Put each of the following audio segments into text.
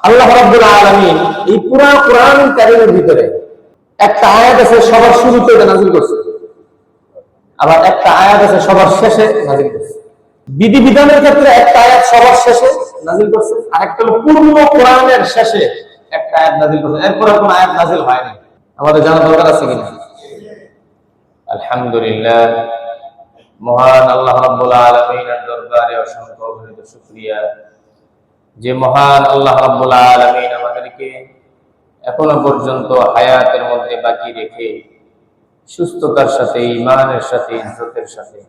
আল্লাহ রাব্বুল আলামিন এই পুরা কোরআন কারীমের ভিতরে একটা আয়াত আছে সবার শুরুতে এটা নাযিল করছে, আবার একটা আয়াত আছে সবার শেষে নাযিল করছে। বিধিবিধানের ক্ষেত্রে একটা আয়াত সবার শেষে নাযিল করছে, আর একটা হলো পূর্ণ কোরআনের শেষে একটা আয়াত নাযিল করছে, এরপরে কোনো আয়াত নাযিল হয়নি। আমাদের জানা দরকার আছে কিনা? আলহামদুলিল্লাহ, মহান আল্লাহ রাব্বুল আলামিনের দরবারে অসংখ্য অগণিত শুকরিয়া যে মহান আল্লাহ রাব্বুল আলামিন আমাদেরকে এখনো পর্যন্ত হায়াতের মধ্যে বাকি রেখে সুস্থতার সাথে, ঈমানের সাথে, ইজ্জতের সাথে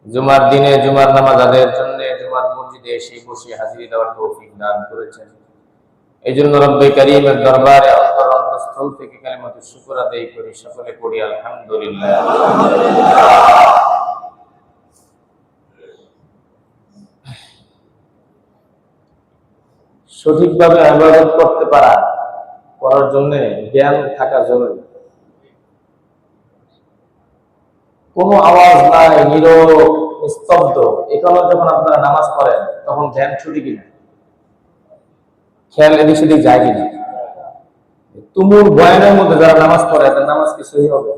জুমার দিনে জুমার নামাজ আদায়ের জন্য জুমার মসজিদে এসে বসে হাজিরি দেওয়ার তৌফিক দান করেছেন। এই জন্য রব্বে কারীমের দরবারে অন্তরস্থল থেকে কালিমাতুল শুকর আদায় করি, সকলে পড়ি আলহামদুলিল্লাহ। সঠিকভাবে ইবাদত করতে করার জন্য জ্ঞান থাকা জরুরি। কোনো আওয়াজ নাই, নীরব স্তব্ধ, এখানে যখন আপনারা নামাজ পড়েন তখন ধ্যান ছুটি কিনা, খেয়াল এদিক সেদিক যায় কিনা? তুমুল বয়ানের মধ্যে যারা নামাজ পড়ে তার নামাজ কি সহি হবে?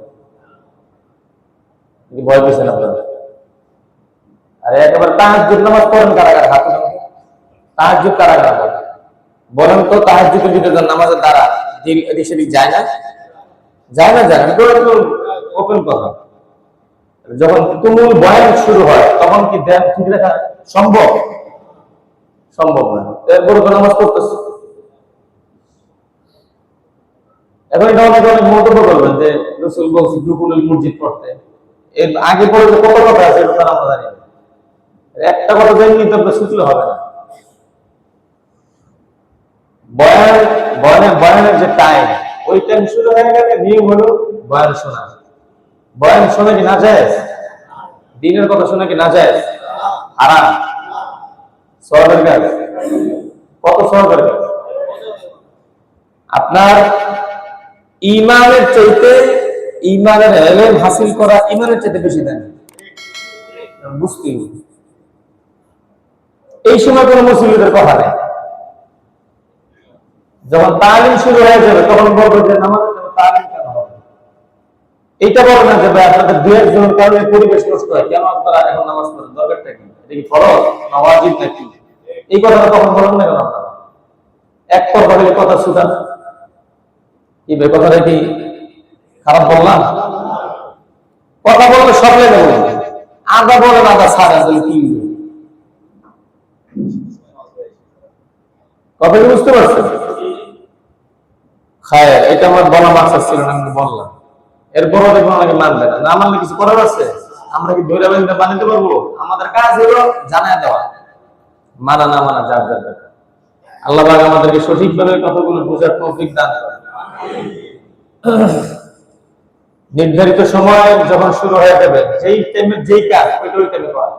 ভয় পেয়েছেন আপনারা? আরে একেবারে তাহাজ্জুদ নামাজ পড়েন কারা কারা? হাত উঠান। তাহাজ্জুদ কারা কারা পড়ে বলেন তো? তাহাজ্জুদের ভিতরে নামাজের দ্বারা দিল এদিক সেদিক যায় না? যায় না? যায় না? ওপেন কথা। যখন তুমুল বয়ান শুরু হয় তখন কি ধ্যান ঠিক রাখা সম্ভব? সম্ভব না। এরপরে তো নামাজ পড়তেছে। এখন এটা অনেক অনেক মন্তব্য করবেন যে রাসূল বলছে দুকুলের মসজিদ পড়তে, এর আগে পরে যে কত কথা আছে এটা তারা আমরা জানি না। একটা কথা জানি তো শুনলে হবে না। বয়ানের যে টাইম, ওই টাইম শুরু হয়ে গেলে নিয়ম হলো বয়ান শোনা। বয়ান শোনা কি না জায়েজ? দিনের কথা শোনা কি না জায়েজ? হারাম, সওয়াবের কাজ। কত সওয়াবের কাজ? আপনার ঈমানের চাইতে, ঈমানের ইলম হাসিল করা ঈমানের চাইতে বেশি দাম। বুঝতে হবে। এই সময় কোনো মুসলিমদের কথা নেই। যখন তালিম শুরু হয়ে যাবে তখন বলবো যে নামাজের জন্য তালিম কেন হবে? এইটা বলে না যে ভাই আপনাদের দুই একজনের কারণে পরিবেশ নষ্ট হয়, কেন আপনারা এখন নামাজ পড়েন? দরকারটা কি? এটা কি ফরজ না ওয়াজিব নাকি? এই কথাটা তখন বলেন না কেন আপনারা? এক পর বলে কথা শুধান, কি বে কথাটা কি খারাপ বললাম? কথা বললে সব লেগে বলবে, আদা বলেন আদা সাদা বলে কি কথা কি বুঝতে পারছেন? খায় এটা আমার বলা মাকসাদ ছিল না, আমি বললাম। এরপরও দেখবো আমাকে মানবে না, না মানলে কিছু করার আছে? আমরা কি ধৈর্য বানিয়ে পারবো? আমাদের কাজ হলো জানায় দেওয়া, মানা না মানা যার যার ব্যাপার। আল্লাহ পাক আমাদেরকে সঠিকভাবে কথাগুলো বোঝার তৌফিক দান করেন। নির্ধারিত সময় যখন শুরু হয়ে যাবে, যেই টাইমে যেই কাজ ওইটা ওই টাইমে করা।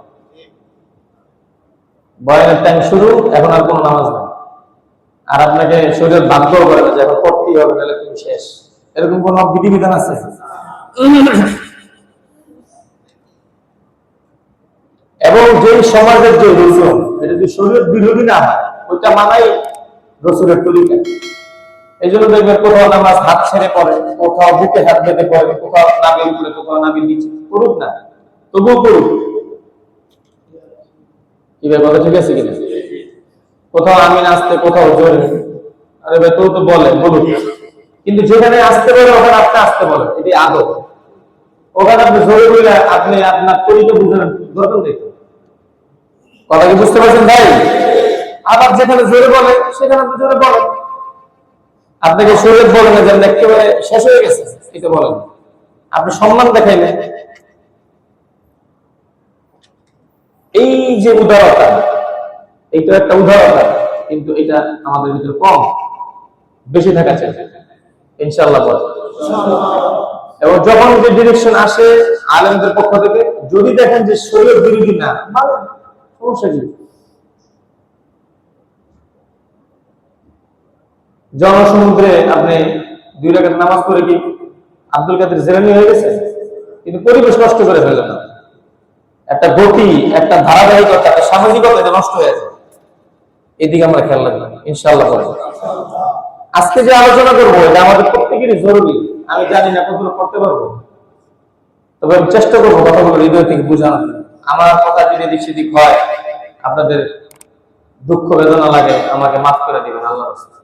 বয়ানের টাইম শুরু, এখন আর কোনো নামাজ নেই, আর আপনাকে শরীর বাধ্য করে না যে এখন পড়তেই হবে, নাহলে তুমি শেষ, এরকম কোন বিধিবিধান আছে? এবং যেই সমাজের যে রসুল, এটা যদি শরীর বিরোধী না হয় ওইটা মানাই রসুলের তরিকা। এই জন্য দেখবেন কোথাও নামাজ হাত ছেড়ে পড়ে, কোথাও বুকে হাত বেঁধে পড়ে, কোথাও নাবির উপরে, কোথাও নাবির নিচে। করুক না, তবুও করুক। কি ভাই কথা ঠিক আছে কিনা? কোথাও আমিন আসতে, কোথাও জোরে। আরে ভাই তো বলে বলুক, কিন্তু যেখানে আসতে বলে ওখানে আপনি আসতে বলেন, এটি আদব। ওখানে আপনি জোরে বলে আপনি আপনার তরিকা বুঝেন দরকার নেই। কথা কি বুঝতে পারছেন ভাই? আবার যেখানে জোরে বলে সেখানে আপনি জোরে বলেন। আপনাকে শরীর বলে না যে একেবারে শেষ হয়ে গেছে, এটা বলেন। আপনি সম্মান দেখাইলেন। এই যে উদারতা, এইটা একটা উদারতা, কিন্তু এটা আমাদের ভিতরে কম, বেশি থাকা চাই ইনশাআল্লাহ। এবং যখন যে ডিরেকশন আসে আলেমদের পক্ষ থেকে, যদি দেখেন যে শরীর বিরোধী না, ভালো, সমস্যা কি? জনসমুদ্রে আপনি 2 রাকাত নামাজ পড়ে কি আব্দুল কাদের জিলানী হয়ে গেছে? কিন্তু পরিবেশ নষ্ট করে ফেললেন না। একটা গতি, একটা ধারাবাহিকতা, একটা সামাজিকতা এটা নষ্ট হয়ে যায়। এদিকে আমরা খেয়াল রাখলাম। ইনশাআল্লাহ করব। আজকে যে আলোচনা করবো এটা আমাদের প্রত্যেকেরই জরুরি। আমি জানি না কতটুকু করতে পারবো, তবে আমি চেষ্টা করবো কথাগুলো হৃদয় থেকে বোঝানোর জন্য। আমার কথা যদি এদিক সেদিক হয়, আপনাদের দুঃখ বেদনা লাগে, আমাকে মাফ করে দিবেন আল্লাহর রাস্তায়।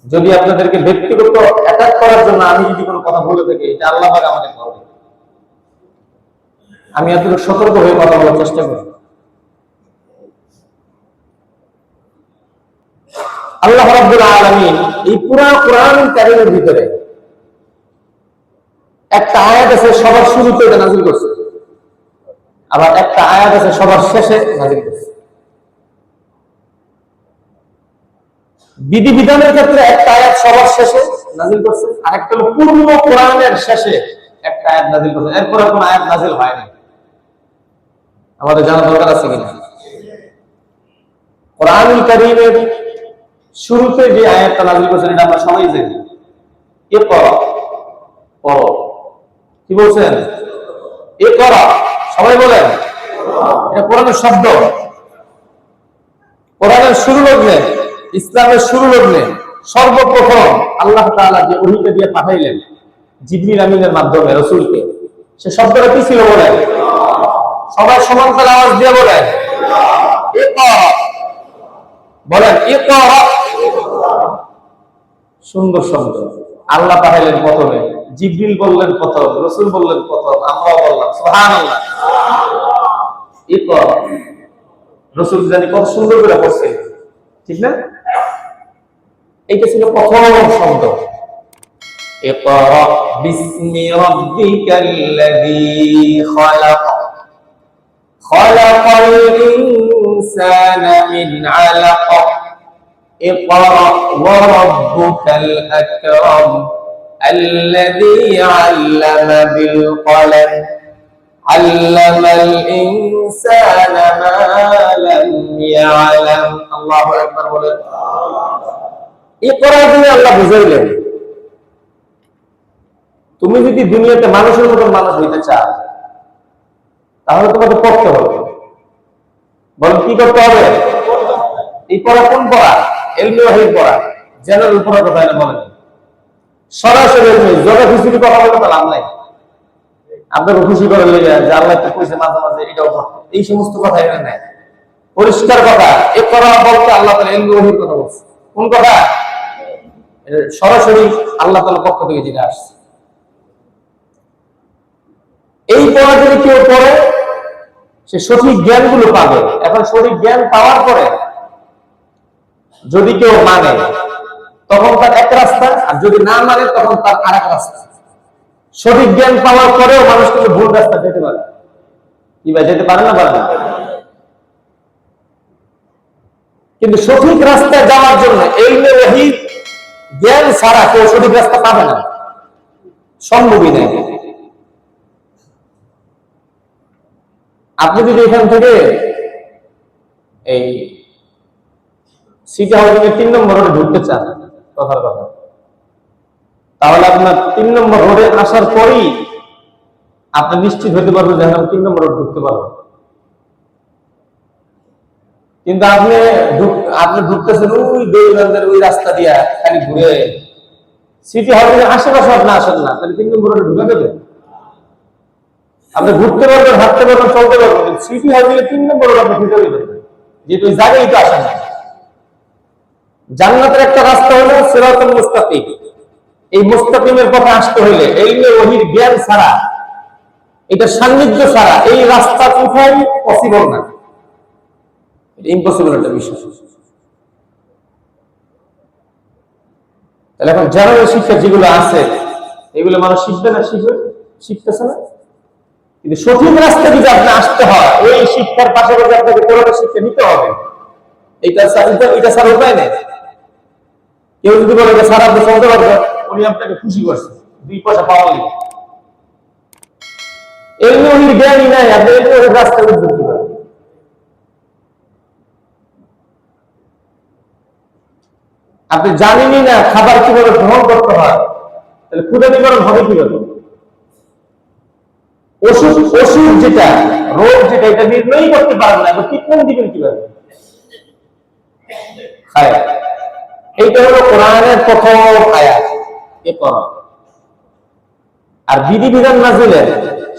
যদি আপনাদেরকে ব্যক্তিগত অ্যাটাক করার জন্য আমি যদি কোনো কথা বলে থাকি, এটা আল্লাহ পাক আমাকে করবে। আমি এতটুকু সতর্ক হয়ে কথা বলার চেষ্টা করি। আল্লাহ রাব্বুল আলামিন এই পুরা কোরআন কারীমের ভিতরে একটা আয়াত আছে সবার শুরুতে এটা নাযিল করছে, আবার একটা আয়াত আছে সবার শেষে নাযিল করছে। বিধিবিধানের ক্ষেত্রে একটা আয়াত সবার শেষে নাযিল করছে, আর একটা হলো পূর্ণ কোরআনের শেষে একটা আয়াত নাযিল করছে। এরপরে কোন আয়াত নাযিল হয়নি। আমাদের জানা দরকার আছে কিনা? কোরআনুল কারীমের শুরুতে যে আয়াতটা নাযিল করছেন এটা আমরা সবাই জানি, ইকরা, পড়ো। কি বলছেন? ইকরা, সবাই বলেন। এটা কোরআনের শব্দ। কোরআনের শুরু লগ্নে, ইসলামের শুরু লগ্নে সর্বপ্রথম আল্লাহ তাআলা যে ওহীকে দিয়ে পাঠাইলেন জিবরিল আমিনের মাধ্যমে রাসূলকে, সে শব্দটা কি ছিল বলেন? সবাই সমান তালে আওয়াজ দিয়ে বলেন ইকরা। বলেন ইকরা। সুন্দর শব্দ। আল্লাহ পাঠাইলেন প্রথমে, জিবরিল বললেন প্রথম, রাসূল বললেন প্রথম, আমরাও বললাম সুবহানাল্লাহ। ইকরা। রাসূল জানি কত সুন্দর করে পড়ছে, ঠিক না? এইটা ছিল প্রথম শব্দ। ইকরা বিসমি রাব্বিকাল্লাযী খালাক, খালাকাল ইনসানা মিন আলাক, ইকরা ওয়া রাব্বুকাল আকরাম আল্লাযী আল্লামা বিল কলম আল্লামাল ইনসানা মা লাম ইয়ালাম। আল্লাহু আকবার বলেন। ইকরা দিয়ে আল্লাহ বুঝাইলেন, তুমি যদি দুনিয়াতে মানুষের মতন মানুষ হইতে চাও তাহলে তোমাকে পড়তে হবে। বলেন কি করতে হবে? এই পড়া কোন পড়া? ইলমে ওয়াহির পড়া, জেনারেল পড়া কথা না বলেন। সরাসরি জগা খুশি কথা বলতে তো লাভ নাই। আপনাকে খুশি করে লেগে যে আল্লাহ তো কইছে মাঝে মাঝে এটাও পড়তে, এই সমস্ত কথা এখানে নাই। পরিষ্কার কথা, ইকরা বলতে আল্লাহ তাআলা ইলমে ওয়াহির কথা বলছে। কোন কথা? সরাসরি আল্লাহ তাআলার পক্ষ থেকে যেটা আসছে। এই পড়া যদি কেউ পড়ে সে সঠিক জ্ঞানগুলো পাবে। এখন সঠিক জ্ঞান পাওয়ার পরে যদি কেউ মানে তখন তার এক রাস্তা, আর যদি না মানে তখন তার আরেক রাস্তা। সঠিক জ্ঞান পাওয়ার পরেও মানুষ কিন্তু ভুল রাস্তা যেতে পারে। কি ভাই, যেতে পারে না? পারে না। কিন্তু সঠিক রাস্তায় যাওয়ার জন্য ইলমে ওয়াহি জ্ঞান ছাড়া কেউ সঠিক রাস্তা পাবে না, সম্ভবই নেই। আপনি যদি এখান থেকে এই সিটি হাউজিং এর 3 নম্বর রোডে ঢুকতে চান, কথার কথা, তাহলে আপনার 3 নম্বর রোডে আসার পরেই আপনি নিশ্চিত হতে পারবেন যে আমি 3 নম্বর রোড ঢুকতে পারবো। কিন্তু আপনি ঢুকতেছেন ওই দৌলন্দের ওই রাস্তা দিয়া, খালি ঘুরে সিটি হাউজিং এর আশেপাশে আপনি আসেন না, তাহলে 3 নম্বর রোডে ঢুকে দেবে? আপনি ঘুরতে পারবেন, হাঁটতে পারবেন, চলতে পারবেন, সিটি হাউজিং এর 3 নম্বর রোড আপনি ঢুকে দেবেন, যেহেতু ওই জায়গায় তো আসেন না। জান্নাতের একটা রাস্তা হলো সিরাতুল মুস্তাকিম। এই মুস্তাকিমের পথে আসতে হইলে ইলমে ওয়াহির জ্ঞান ছাড়া, এটা সান্নিধ্য ছাড়া এই রাস্তা কোথায় পসিবল না। এটা ইম্পসিবল একটা বিষয়। তাহলে এখন জেনারেল শিক্ষা যেগুলো আছে এগুলো মানুষ শিখবে না? শিখতেছে না। কিন্তু সঠিক রাস্তা যদি আপনি আসতে হয়, ওই শিক্ষার পাশাপাশি আপনাকে কোরআনের শিক্ষা নিতে হবে। এটা ছাড়া উপায় নেই। কেউ যদি বলে যে স্যার আপনি চলতে পারবেন, উনি আপনাকে খুশি করছে, 2 পয়সা পাওয়া গেল। ইলমে ওয়াহির জ্ঞানই নাই, আপনি ইলমে ওয়াহির রাস্তা বুঝতে পারবেন। আপনি জানেনই না খাবার কিভাবে গ্রহণ করতে হয়, তাহলে ক্ষুধা নিবারণ হবে কিভাবে? ওষুধ যেটা, রোগ যেটা, এটা নির্ণয় করতে পারবেন না, ট্রিটমেন্ট দিবেন কিভাবে? খায়। এইটা হলো কোরআনের প্রথম আয়াত, এরপর আর বিধিবিধান নাযিলের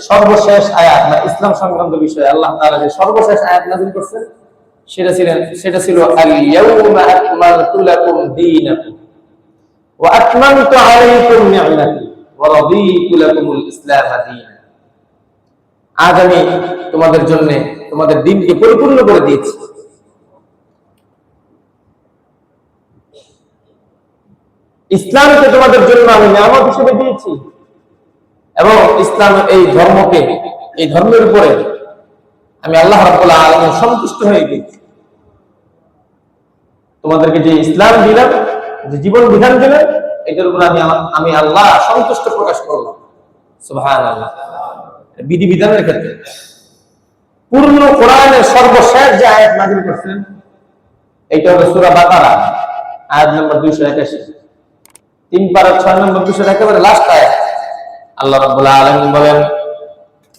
সর্বশেষ আয়াত বা ইসলাম সংক্রান্ত বিষয়ে আল্লাহ তাআলা যে সর্বশেষ আয়াত নাযিল করছেন সেটা ছিল আল ইয়াউমা আকমালতু লাকুম দীনাকুম ওয়া আতমামতু আলাইকুম নি'মাতি ওয়া রাদিতু লাকুমুল ইসলাম দীনা। আজ আমি তোমাদের জন্য তোমাদের দ্বীনকে পরিপূর্ণ করে দিয়েছি, ইসলামকে তোমাদের জন্য আমি নিয়ামত হিসেবে দিয়েছি, এবং ইসলাম এই ধর্মকে, এই ধর্মের উপরে আমি আল্লাহ রাব্বুল আলামিন সন্তুষ্ট হয়ে গেছি। তোমাদেরকে যে ইসলাম দিলাম, যে জীবন বিধান দিলাম, এটার উপর আমি আল্লাহ সন্তুষ্ট প্রকাশ করলাম। সুবহানাল্লাহ। বিধিবিধানের ক্ষেত্রে পূর্ণ কোরআনের সর্বশেষ যে আয়াত নাযিল করছেন এটা হলো সূরা বাকারা আয়াত নম্বর 281, 3 পারা 6 নম্বর বিষয় একেবারে লাস্ট আয়াত। আল্লাহ রাব্বুল আলামিন বলেন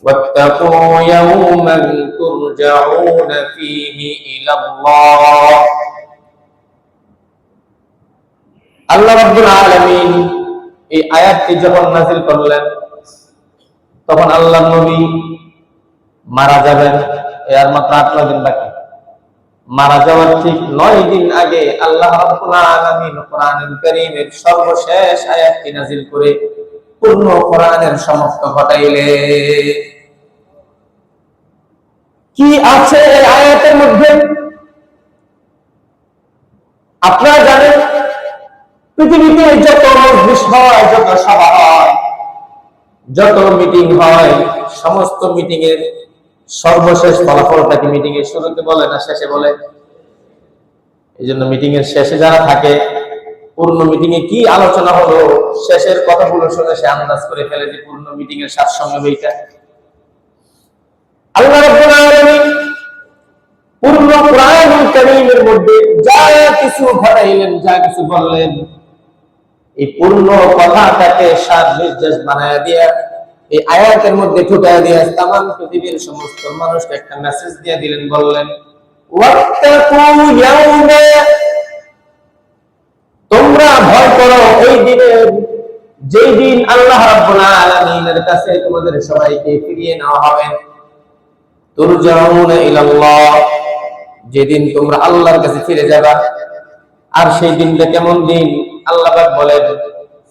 ওয়াত্তাকু ইয়াওমান তুরজাউনা ফীহি ইলাল্লাহ। আল্লাহ রাব্বুল আলামিন এই আয়াতটি যখন নাযিল করলেন তখন আল্লাহর নবী মারা যাবেন, এর মাত্র 8 দিন বাকি। মারা যাওয়ার ঠিক 9 দিন আগে আল্লাহ রাব্বুল আলামিন কোরআনুল কারীমের সর্বশেষ আয়াতটি নাযিল করে পূর্ণ কোরআনের সমাপ্ত ঘটাইলেন। কি আছে এই আয়াতের মধ্যে? আপনারা জানেন পৃথিবীতে যত মজলিস হয়, যত সভা হয়, যত মিটিং হয়, সমস্ত মিটিং এর সর্বশেষ ফলাফলটাকে মিটিং এর শুরুতে বলে না শেষে বলে? এই জন্য মিটিং এর শেষে যারা থাকে, পূর্ণ মিটিং এ কি আলোচনা হলো শেষের কথাগুলো শুনে সে আন্দাজ করে ফেলে যে পূর্ণ মিটিং এর সারসংক্ষেপ এইটা। আল্লাহ রাব্বুল আলামিন পূর্ণ কোরআনুল কারীমের মধ্যে যা কিছু ঘটাইলেন, যা কিছু বললেন, এই পূর্ণ কথাটাকে সার নির্দেশ বানায় দিয়া এই আয়াতের মধ্যে ঢুকায় দিয়া তামাম পৃথিবীর সমস্ত মানুষকে একটা মেসেজ দিয়ে দিলেন। বললেন ওয়াত্তাকু ইয়াওমা, তোমরা ভয় করো ওই দিনের, যেই দিন আল্লাহ রাব্বুল আলামিনের কাছে তোমাদের সবাইকে ফিরিয়ে নেওয়া হবে। তুরজাউনা ইলাল্লাহ, যেদিন তোমরা আল্লাহর কাছে ফিরে যাবা। আর সেই দিনটা কেমন দিন? আল্লাহ পাক বলেন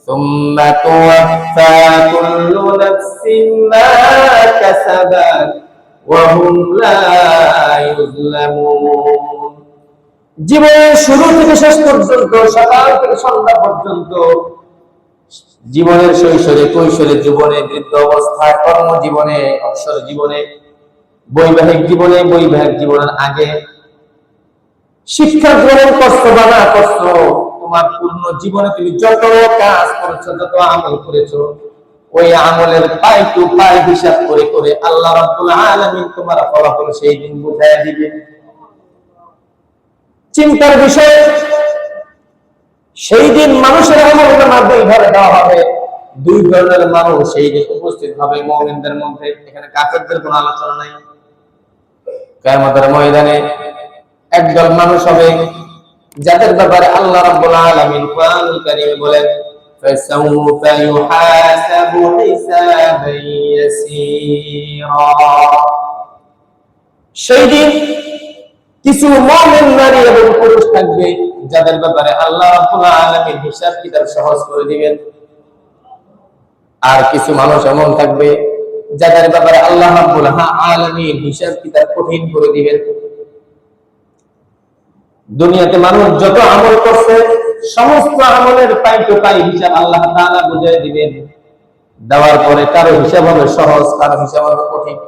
সুম্মা তুওয়াফা কুল্লু নাফসিন মা কাসাবাত ওয়া হুম লা ইউযলামুন। জীবনের শুরু থেকে শেষ পর্যন্ত, সকাল থেকে সন্ধ্যা পর্যন্ত, জীবনের শৈশবে, কৈশোরে, যৌবনে, বৃদ্ধ অবস্থায়, কর্মজীবনে, অবসর জীবনে, বৈবাহিক জীবনে, বৈবাহিক জীবনের আগে, শিক্ষা গ্রহণ করছো বা না করছো, তোমার পূর্ণ জীবনে তুমি যত কাজ করেছো, যত আমল করেছো, ওই আমলের পাই টু পাই হিসাব করে করে আল্লাহ রাব্বুল আলামিন তোমার ফলাফল সেই দিন বুঝাইয়া দিবেন। চিন্তার বিষয়, সেই দিন মানুষের আমল নামা দুই ভাগে দেওয়া হবে। দুই ধরনের মানুষ সেই দিন উপস্থিত হবে মুমিনদের মধ্যে। এখানে কাফেরদের কোনো আলোচনা নাই। কিয়ামতের ময়দানে একদল মানুষ হবে যাদের ব্যাপারে আল্লাহ রাব্বুল আলামিন কোরআনুল কারীমে বলেন ফাসাউফা ইউহাসাবু হিসাবান ইয়াসীরা। সেই দিন কিছু মুমিন নারী এবং পুরুষ থাকবে যাদের ব্যাপারে আল্লাহ রাব্বুল আলামিন হিসাব কিতাব সহজ করে দিবেন। আর কিছু মানুষ এমন থাকবে যাদের ব্যাপারে আল্লাহ রাব্বুল আলামিন হিসাব কিতাব কঠিন করে দিবেন। দুনিয়াতে মানুষ যত আমল করছে সমস্ত আমলের পাই টু পাই হিসাব আল্লাহ তাআলা বুঝিয়ে দিবেন। দেওয়ার পরে কারো হিসাব হবে সহজ, কারো হিসাব হবে কঠিন।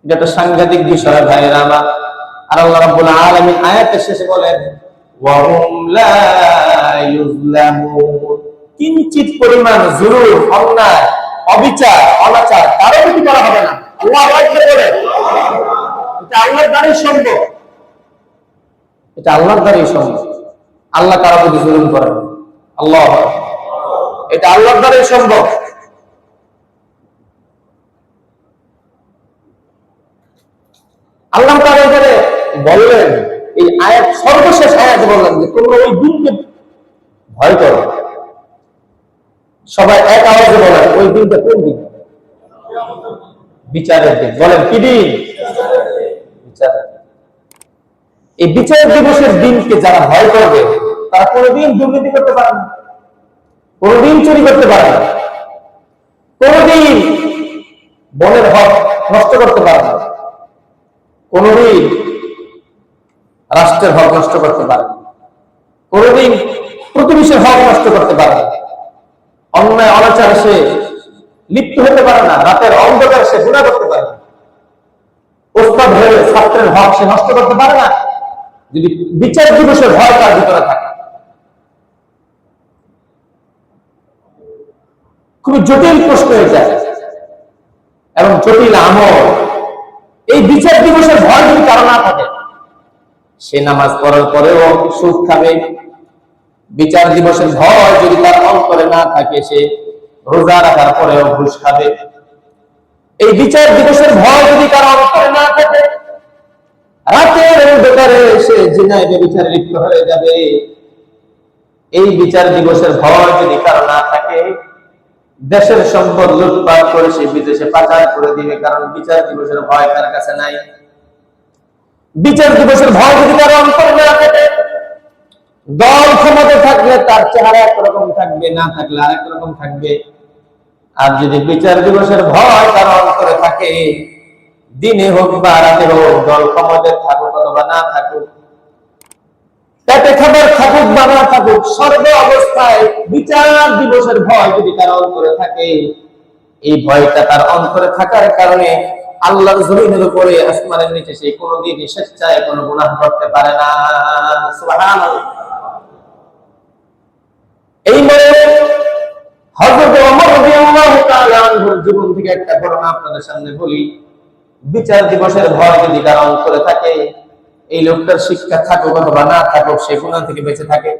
এটা সাংঘাতিক বিষয় ভাইরা আমার। আর আল্লাহ রাব্বুল আলামিন আয়াতের শেষে বলেন ওয়া হুম লা ইউযলামুন, কিঞ্চিত পরিমাণ জুলুম, অন্যায়, অবিচার, অনাচার কারো প্রতি করা হবে না। আল্লাহু আকবার বলে। এটা আল্লাহর দ্বারাই সম্ভব, এটা আল্লাহর দ্বারাই সম্ভব। আল্লাহ কারো প্রতি জুলুম করেন না। আল্লাহু আকবার, এটা আল্লাহর দ্বারাই সম্ভব। আল্লাহ তাআলা এখানে বললেন এই আয়াত সর্বশেষ আয়াত বললেন যে তোমরা ওই দিনকে ভয় করো। সবাই এক আওয়াজে বলেন ওই দিনটা কোন দিন? বিচারের দিন। বলেন কি দিন? বিচারের। এই বিচার দিবসের দিনকে যারা ভয় করবে তারা কোনোদিন দুর্নীতি করতে পারে না, কোনোদিন চুরি করতে পারে না, কোনোদিন বনের হক নষ্ট করতে পারে না, কোনোদিন রাষ্ট্রের হক নষ্ট করতে পারে না, কোনোদিন প্রতিবেশীর হক নষ্ট করতে পারে না, অন্যায় অনাচারে সে লিপ্ত হতে পারে না, রাতের অন্ধকারে সে গুনাহ করতে পারে না, ওস্তাদ হয়ে ছাত্রের হক সে নষ্ট করতে পারে না, যদি বিচার দিবসের ভয় তার ভিতরে থাকে। খুবই জটিল প্রশ্ন হয়ে যায় এবং জটিল আমল। এই বিচার দিবসের ভয় যদি কারো না থাকে, সে নামাজ পড়ার পরেও সুদ খাবে। বিচার দিবসের ভয় যদি তার অন্তরে না থাকে, সে রোজা রাখার পরেও ঘুষ খাবে। এই বিচার দিবসের ভয় যদি কারো অন্তরে না থাকে, রাতের অন্ধকারে সে জিনায় ব্যভিচারে লিপ্ত হয়ে যাবে। এই বিচার দিবসের ভয় যদি কারো না থাকে, দেশের সম্পদ লুটপাট করে সে বিদেশে পাচার করে দিবে, কারণ বিচার দিবসের ভয় তার কাছে নাই। বিচার দিবসের ভয় যদি কারো অন্তরে না থাকে, দল ক্ষমতা থাকলে তার চেহারা একরকম থাকবে, না থাকলে আরেক রকম থাকবে। আর যদি বিচার দিবসের ভয় কারো অন্তরে থাকে, দিনে হোক বা রাতে হোক, দল ক্ষমতায় থাকুক অথবা না থাকুক, পেটে খাবার থাকুক বা না থাকুক, সর্ব অবস্থায় বিচার দিবসের ভয় যদি তার অন্তরে থাকে, এই ভয়টা তার অন্তরে থাকার কারণে আল্লাহর জমিনের উপরে আসমানের নিচে সে কোনোদিন স্বেচ্ছায় কোনো গুনাহ করতে পারে না। সুবহানাল্লাহ। এই মনে হযরত ওমর রাদিয়াল্লাহু তাআলা আনহুর জীবন থেকে একটা ঘটনা আপনাদের সামনে বলি। বিচার দিবসের ভয় যদি কারো অন্তরে থাকে, এই লোকটার শিক্ষা থাকুক অথবা না থাকুক, সে গুনাহ থেকে বেঁচে থাকে।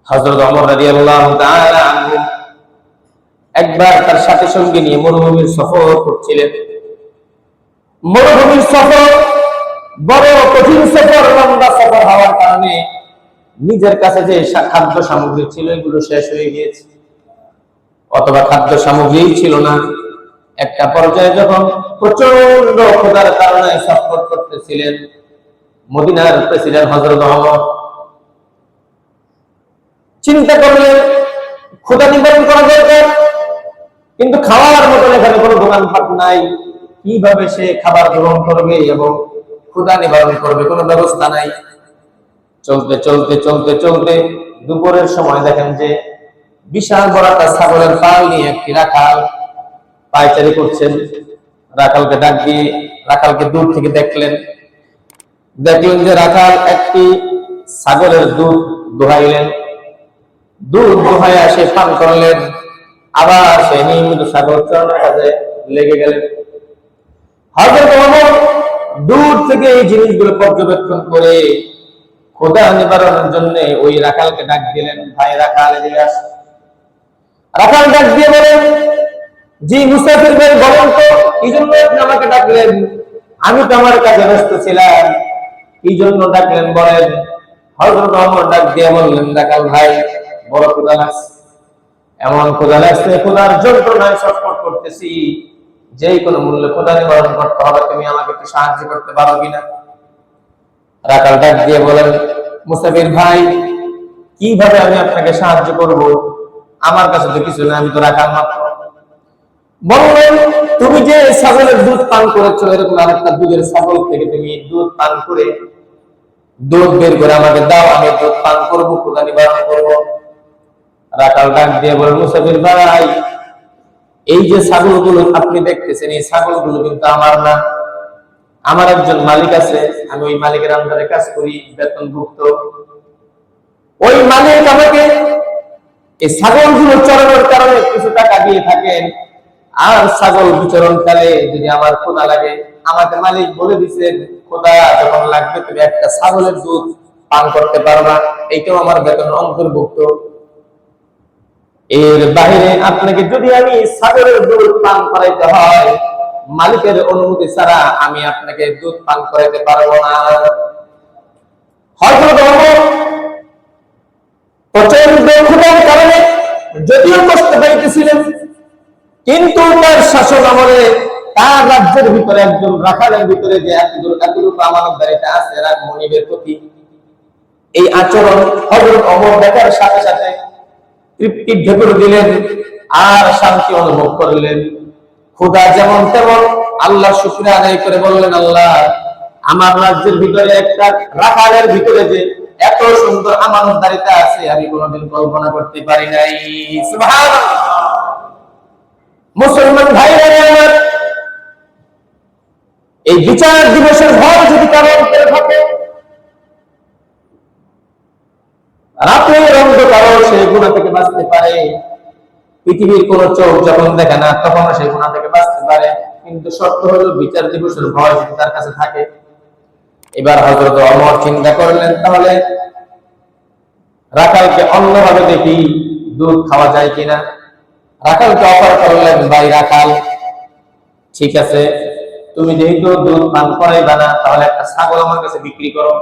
হযরত ওমর রাদিয়াল্লাহু তাআলা আনহু একবার তার সাথী সঙ্গী নিয়ে মরুভূমির সফর করছিলেন। মরুভূমির সফর বড় কঠিন সফর, লম্বা সফর হওয়ার কারণে নিজের কাছে যে খাদ্য সামগ্রী ছিল এগুলো শেষ হয়ে গিয়েছে, অথবা খাদ্য সামগ্রী ছিল না। একটা পর্যায়ে যখন প্রচন্ড ক্ষুধার কারণে সফর করতেছিলেন, মদিনার প্রেসিডেন্ট হযরত ওমর চিন্তা করলেন ক্ষুধা নিবারণ করা দরকার, কিন্তু খাওয়ার মতন এখানে কোনো দোকানপাট নাই। কিভাবে সে খাবার গ্রহণ করবে এবং ক্ষুধা নিবারণ করবে, কোনো ব্যবস্থা নাই। চলতে চলতে চলতে চলতে দুপুরের সময় দেখেন যে বিশাল বড় একটা ছাগলের পাল নিয়ে একটি রাখাল পায়চারি করছেন। রাখালকে ডাক দিয়ে রাখালকে দূর থেকে দেখলেন যে রাখাল একটি ছাগলের দুধ দোহাইলেন। দুধ দোহাইয়া সে পান করলেন, আবার সে নিয়মিত ছাগল চড়ানোর কাজে লেগে গেলেন। হযরত ওমর দূর থেকে এই জিনিসগুলো পর্যবেক্ষণ করে ক্ষুধা নিবারণের জন্য ওই রাখালকে ডাক দিলেন, ভাই রাখাল এদিকে আস। রাখাল ডাক দিয়ে বলেন, জি মুসাফির ভাই বলেন তো কি জন্য আপনি আমাকে ডাকলেন? আমি তো আমার কাজে ব্যস্ত ছিলাম, কি জন্য ডাকলেন বলেন। হযরত ওমর ডাক দিয়ে বললেন, রাখাল ভাই বড় ক্ষুধা লাগছে, এমন ক্ষুধা লাগছে, ক্ষুধার যন্ত্রণায় ছটফট করতেছি, যে কোনো মূল্যে ক্ষুধা নিবারণ করতে হবে, তুমি আমাকে একটু সাহায্য করতে পারো কিনা? রাখাল ডাক দিয়ে বলেন, মুসাফির ভাই কিভাবে আমি আপনাকে সাহায্য করব? আমার কাছে তো কিছু না, আমি তো রাখাল মাত্র। বললেন, তুমি যে ছাগলের দুধ পান করেছো, এরকম আরেকটা দুধের ছাগল থেকে তুমি দুধ পান করে দুধ বের করে আমাকে দাও, আমি দুধ পান করবো, ক্ষুধা নিবারণ করবো। রাখাল ডাক দিয়ে বলে, মুসাফির ভাই এই যে ছাগলগুলো আপনি দেখতেছেন, এই ছাগলগুলো কিন্তু আমার না, আমার একজন মালিক আছে, আমি ওই মালিকের আন্ডারে কাজ করি, বেতনভুক্ত। ওই মালিক আমাকে এই ছাগলগুলো চড়ানোর কারণে কিছু টাকা দিয়ে থাকেন, আর ছাগল বিচরণকালে যদি আমার ক্ষুধা লাগে, আমাকে মালিক বলে দিচ্ছেন ক্ষুধা যখন লাগবে তুমি একটা ছাগলের দুধ পান করতে পারবা, এইটাও আমার বেতন অন্তর্ভুক্ত। এর বাহিরে আপনাকে যদি আমি ছাগলের দুধ পান করাইতে হয়, মালিকের অনুমতি ছাড়া আমি আপনাকে দুধ পান করাইতে পারবো না। যদিও কষ্ট পাইতেছিলেন, কিন্তু তার শাসন আমলে তার রাজ্যের ভিতরে একজন রাখালের ভিতরে যে এতটুকু আমানতদারিতা আছে মনিবের প্রতি, এই আচরণ হযরত ওমর দেখার সাথে সাথে তৃপ্তি ঢেকুর দিলেন আর শান্তি অনুভব করলেন। খোদা যেমন তেমন আল্লাহ শুকরিয়া আদায় করে বললেন, আল্লাহ, আমার রাজ্যের ভিতরে একটা রাখালের ভিতরে যে এত সুন্দর আমানতদারিতা আছে আমি কোনোদিন কল্পনা করতে পারি নাই। সুবহানাল্লাহ। মুসলমান ভাইরা আমার, এই বিচার দিবসের ভয় যদি কারো অন্তরে থাকে, রাতের অন্ধকারও সেই গুনাহ থেকে বাঁচতে পারে। পৃথিবীর কোন চোখ যখন দেখে না তখনও সেই গুনাহ থেকে বাঁচতে পারে, কিন্তু শর্ত হলো বিচার দিবসের ভয় যদি তার কাছে থাকে। এবার হযরত ওমর চিন্তা করলেন, তাহলে রাখালকে অন্যভাবে দেখি দুধ খাওয়া যায় কিনা। রাখালকে অফার করলেন, ভাই রাখাল, ঠিক আছে, তুমি যেহেতু দুধ পান করাইবা না, তাহলে একটা ছাগল আমার কাছে বিক্রি করো,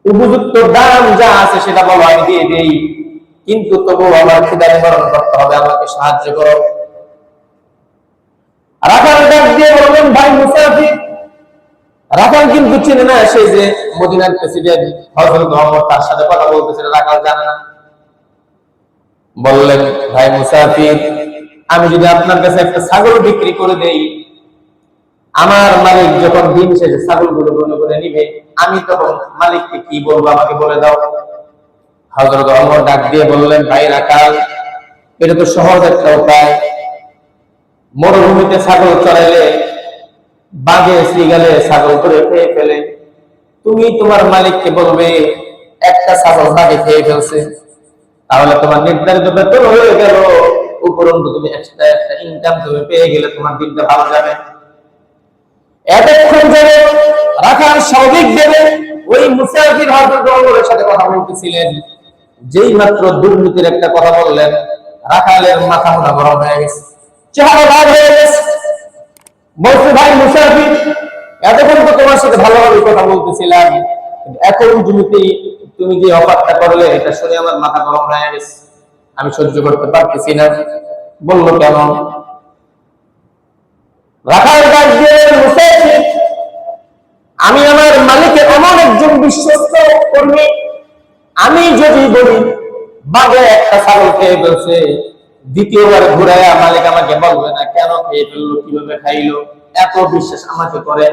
উপযুক্ত দাম যা আছে সেটা বলো, আমি দিয়ে দেই, কিন্তু তবু আমার ক্ষুধা নিবারণ করতে হবে, আমাকে সাহায্য করো। রাখাল ডাক দিয়ে বললেন, ভাই মুসাফির। রাখাল কিন্তু চিনে না সে যে মদিনার প্রেসিডেন্ট হযরত ওমর, তার সাথে কথা বলতেছে, রাখাল জানে না। বললেন, ভাই মুসাফির, আমি যদি আপনার কাছে একটা ছাগল বিক্রি করে দেই, আমার মালিক যখন দিন শেষে ছাগলগুলো গণে গণে নিবে, আমি তখন মালিককে কি বলবো, আমাকে বলে দাও। হযরত ওমর ডাক দিয়ে বললেন, ভাই রাখাল, এটা তো সহজ একটা উপায়। মরুভূমিতে ছাগল চড়াইলে বাঘে শ্রীগালে ছাগল করে খেয়ে ফেলে, তুমি তোমার মালিককে বলবে একটা ছাগল বাঘে খেয়ে ফেলছে, তাহলে তোমার নির্ধারিত বেতন হয়ে গেল, উপরন্তু তুমি এক্সট্রা একটা ইনকাম তুমি পেয়ে গেলে, তোমার দিনটা ভালো যাবে। এতক্ষণ ধরে রাখাল স্বাভাবিক দেবে ওই মুসাফির হযরত ওমরের সাথে কথা বলতেছিলেন, যেই মাত্র দুর্নীতির একটা কথা বললেন, রাখালের মাথা মোটা গরম হয়ে গেছে, চেহারা লাল হয়ে গেছে। বলছে, ভাই মুসাফির, এতক্ষণ তো তোমার সাথে ভালোভাবে কথা বলতেছিলাম, এখন তুমি যে অফারটা করলে এটা শুনে আমার মাথা গরম হয়ে গেছে, আমি সহ্য করতে পারতেছি না। বললো, কেন? রাখাল ডাক দিয়ে, মুসাফির, আমি আমার মালিকের এমন একজন বিশ্বস্ত কর্মী, আমি যদি বলি বাঘে একটা ছাগল খেয়ে ফেলছে, দ্বিতীয়বার ঘুরাইয়া মালিক আমাকে বলবে না কেন খেয়ে ফেললো, কিভাবে খাইলো, এত বিশ্বাস আমাকে করে।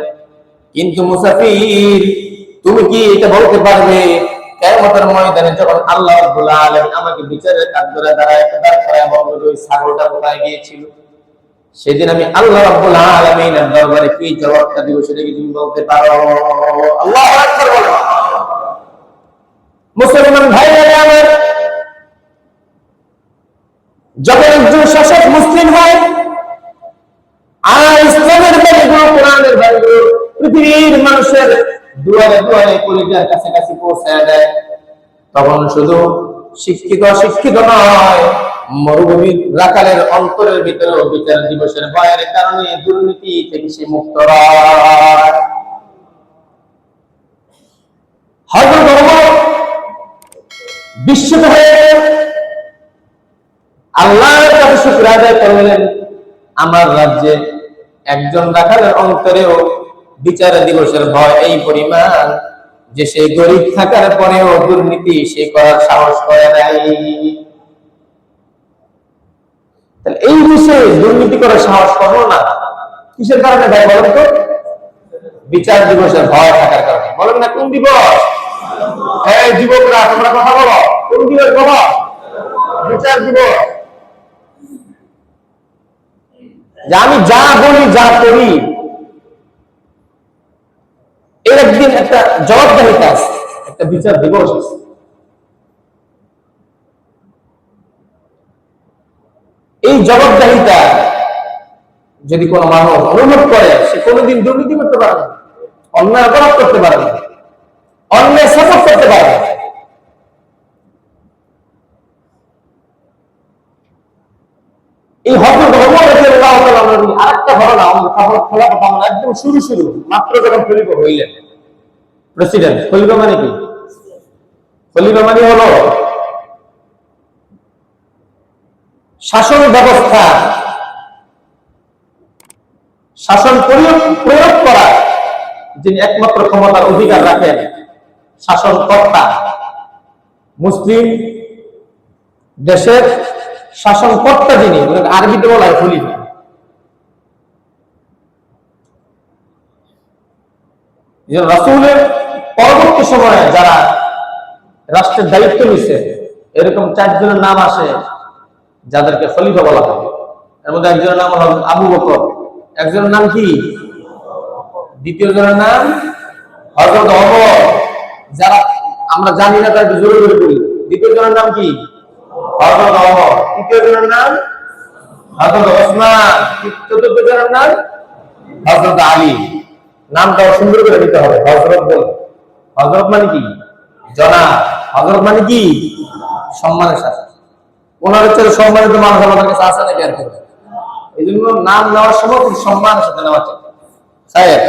কিন্তু মুসাফির, তুমি কি এটা বলতে পারবে কিয়ামতের ময়দানে যখন আল্লাহ রাব্বুল আলামিন আমাকে বিচারের কাঠগড়ায় দাঁড়ায় বলবে ওই ছাগলটা কোথায় গিয়েছিল, সেদিন আমি আল্লাহ রাব্বুল আলামিনের দরবারে কি জবাবটা দিব, সেটা কি তুমি বলতে পারো? আল্লাহু আকবার বলো। মুসলমান ভাইরা আমার, যখন একজন শাসক মুসলিম হয় আর ইসলামের বাণীগুলো, কোরআনের বাণীগুলো পৃথিবীর মানুষের দুয়ারে দুয়ারে কলিজার কাছাকাছি পৌঁছায় দেয়, তখন শুধু শিক্ষিত নয়, মরুভূমির রাখালের অন্তরের ভিতরে বিচার দিবসের ভয়ের কারণে দুর্নীতি থেকে সে মুক্ত হয়। হযরত ওমর বিস্মিত হয়ে আল্লাহর কাছে শুকর আদায় করলেন, আমার রাজ্যে একজন রাখালের অন্তরেও বিচার দিবসের ভয় এই পরিমাণ যে সে গরিব থাকার পরেও দুর্নীতি সে করার সাহস করে নাই। তাহলে এই বিষয়ে দুর্নীতি করার সাহস করলো না, কিসের কারণে ভাই বলেন তো? বিচার দিবসের ভয় থাকার কারণে। বলেন না কোন দিবস? এই যুবকরা তোমরা কথা বলো, কোন দিবস বলো? বিচার দিবস। যে আমি যা বলি যা করি এর একদিন একটা জবাবদিহিতা আছে, একটা বিচার দিবস আছে। এই জবাবদিহিতা যদি কোনো মানুষ অনুভব করে, সে কোনোদিন দুর্নীতি করতে পারে না, অন্যায় অপরাধ করতে পারে না, অন্যায় সাপোর্ট করতে পারে না। এই হযরত ওমর রাদিয়াল্লাহু তাআলা আরেকটা ঘটনা একদম শুরু মাত্র যখন খলিফা হইলেন, প্রেসিডেন্ট। খলিফা মানে কি? খলিফা মানে হলো শাসন ব্যবস্থা, শাসন প্রয়োগ করা যিনি একমাত্র ক্ষমতার অধিকার রাখেন, শাসনকর্তা, মুসলিম দেশের শাসনকর্তা যিনি, আরবিতে বলা হয় খলিফা। রাসূলের পরবর্তী সময়ে যারা রাষ্ট্রের দায়িত্ব নিচ্ছে, এরকম 4 জনের নাম আসে যাদেরকে খলিফা বলা হয়। এর মধ্যে একজনের নাম হল আবু বকর, একজনের নাম কি, দ্বিতীয় জনের নাম হযরত ওমর, যারা আমরা জানি না তার জোরে জোরে করি। দ্বিতীয় জনের নাম কি, হযরত ওমর। তৃতীয় জনের নাম হযরত ওসমান। চতুর্থ জনের নাম হযরত আলী। নামটাও সুন্দর করে দিতে হবে, হযরত বলে। হযরত মানে কি, জনাব। হযরত মানে কি, সম্মানের সাথে। ওনার চেয়ে সম্মানিত মানুষ আমাদের কাছে আসে নাকি আর কি? এই জন্য নাম নেওয়ার সময় খুব সম্মানের সাথে নেওয়া চাই। সাহেব,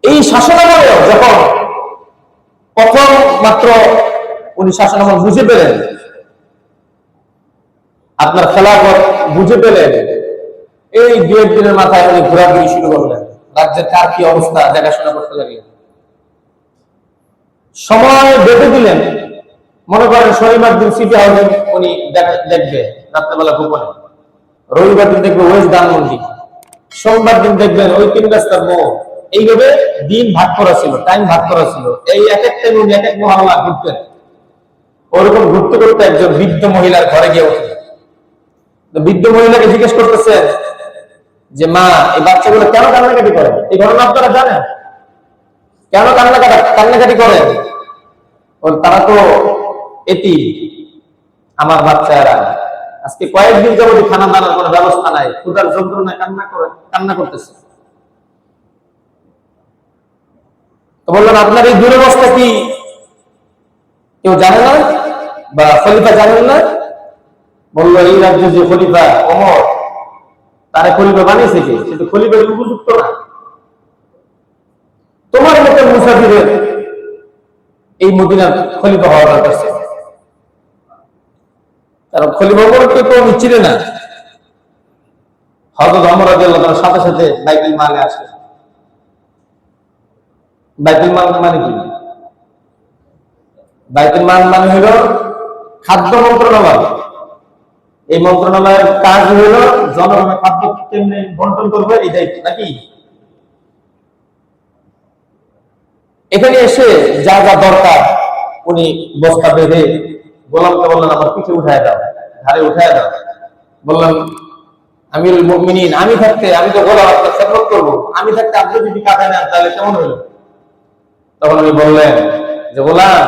এই শাসনামলেও যখন প্রথম মাত্র উনি শাসনামল বুঝে পেলেন, আপনার খেলাফত বুঝে পেলেন, এই 2-1 দিনের মাথায় উনি ঘোরাঘুরি শুরু করলেন, রাজ্যের কার কি অবস্থা দেখাশোনা করতে লাগলেন। সময় বেঁধে দিলেন, মনে করেন শনিবার দিন সিটি হাউসে উনি দেখবে রাত্রেবেলা গোপনে, রবিবার দিন দেখবে ওয়েস্ট ধানমন্ডি, সোমবার দিন দেখবেন ওই 3 রাস্তার মোড়। এইভাবে দিন ভাগ করা ছিল, টাইম ভাগ করা ছিল। এই এক এক টাইম উনি এক এক মহল্লা ঘুরতেন। ওরকম ঘুরতে করতে একজন বৃদ্ধ মহিলার ঘরে গিয়ে উঠলেন। তো বৃদ্ধ মহিলাকে জিজ্ঞেস করতেছেন যে, মা, এই বাচ্চাগুলো কেন কান্নাকাটি করে? এই ঘটনা আপনারা জানেন? কেন কান্নাকাটি করে? তারা তো এতিম, আমার বাচ্চারা আজকে কয়েকদিন যাবত খানা দানার কোনো ব্যবস্থা নাই, ক্ষুধার যন্ত্রণায় কান্না করতেছে। তো বললেন, আপনার এই দুরবস্থা কি কেউ জানে না, বা খলিফা জানেন না? বললো, এই রাজ্যে যে খলিফা ওমর, তারা খলিফা বানিয়েছে কে? সে তো খলিফার উপযুক্ত না। তোমার মতো মুসাফিরের এই মদিনার খলিফা হওয়া দরকার ছিল। কারণ খলিফা ওমরকে তো চিনে না। হযরত ওমর রাদিয়াল্লাহু তাআলার সাথে সাথে বাইতুল মালে আসে। বাইতুল মাল মানে কি? বাইতুল মাল মানে হলো খাদ্য মন্ত্রণালয়। এই মন্ত্রণালয়ের কাজ হলো জনগণের খাদ্য কেমনে বন্টন করবে, এই দায়িত্ব নাকি? এখানে এসে যা যা দরকার উনি বস্তা বেঁধে গোলামকে বললেন, আমার পিঠে উঠায় দাও, ঘাড়ে উঠায় দাও। বললেন, আমিরুল মুমিনিন, আমি থাকতে, আমি তো গোলাম, আপনার খেদমত করবো, আমি থাকতে আপনি যদি কাঁদায় নেন তাহলে কেমন হলো? তখন উনি বললেন যে, গোলাম,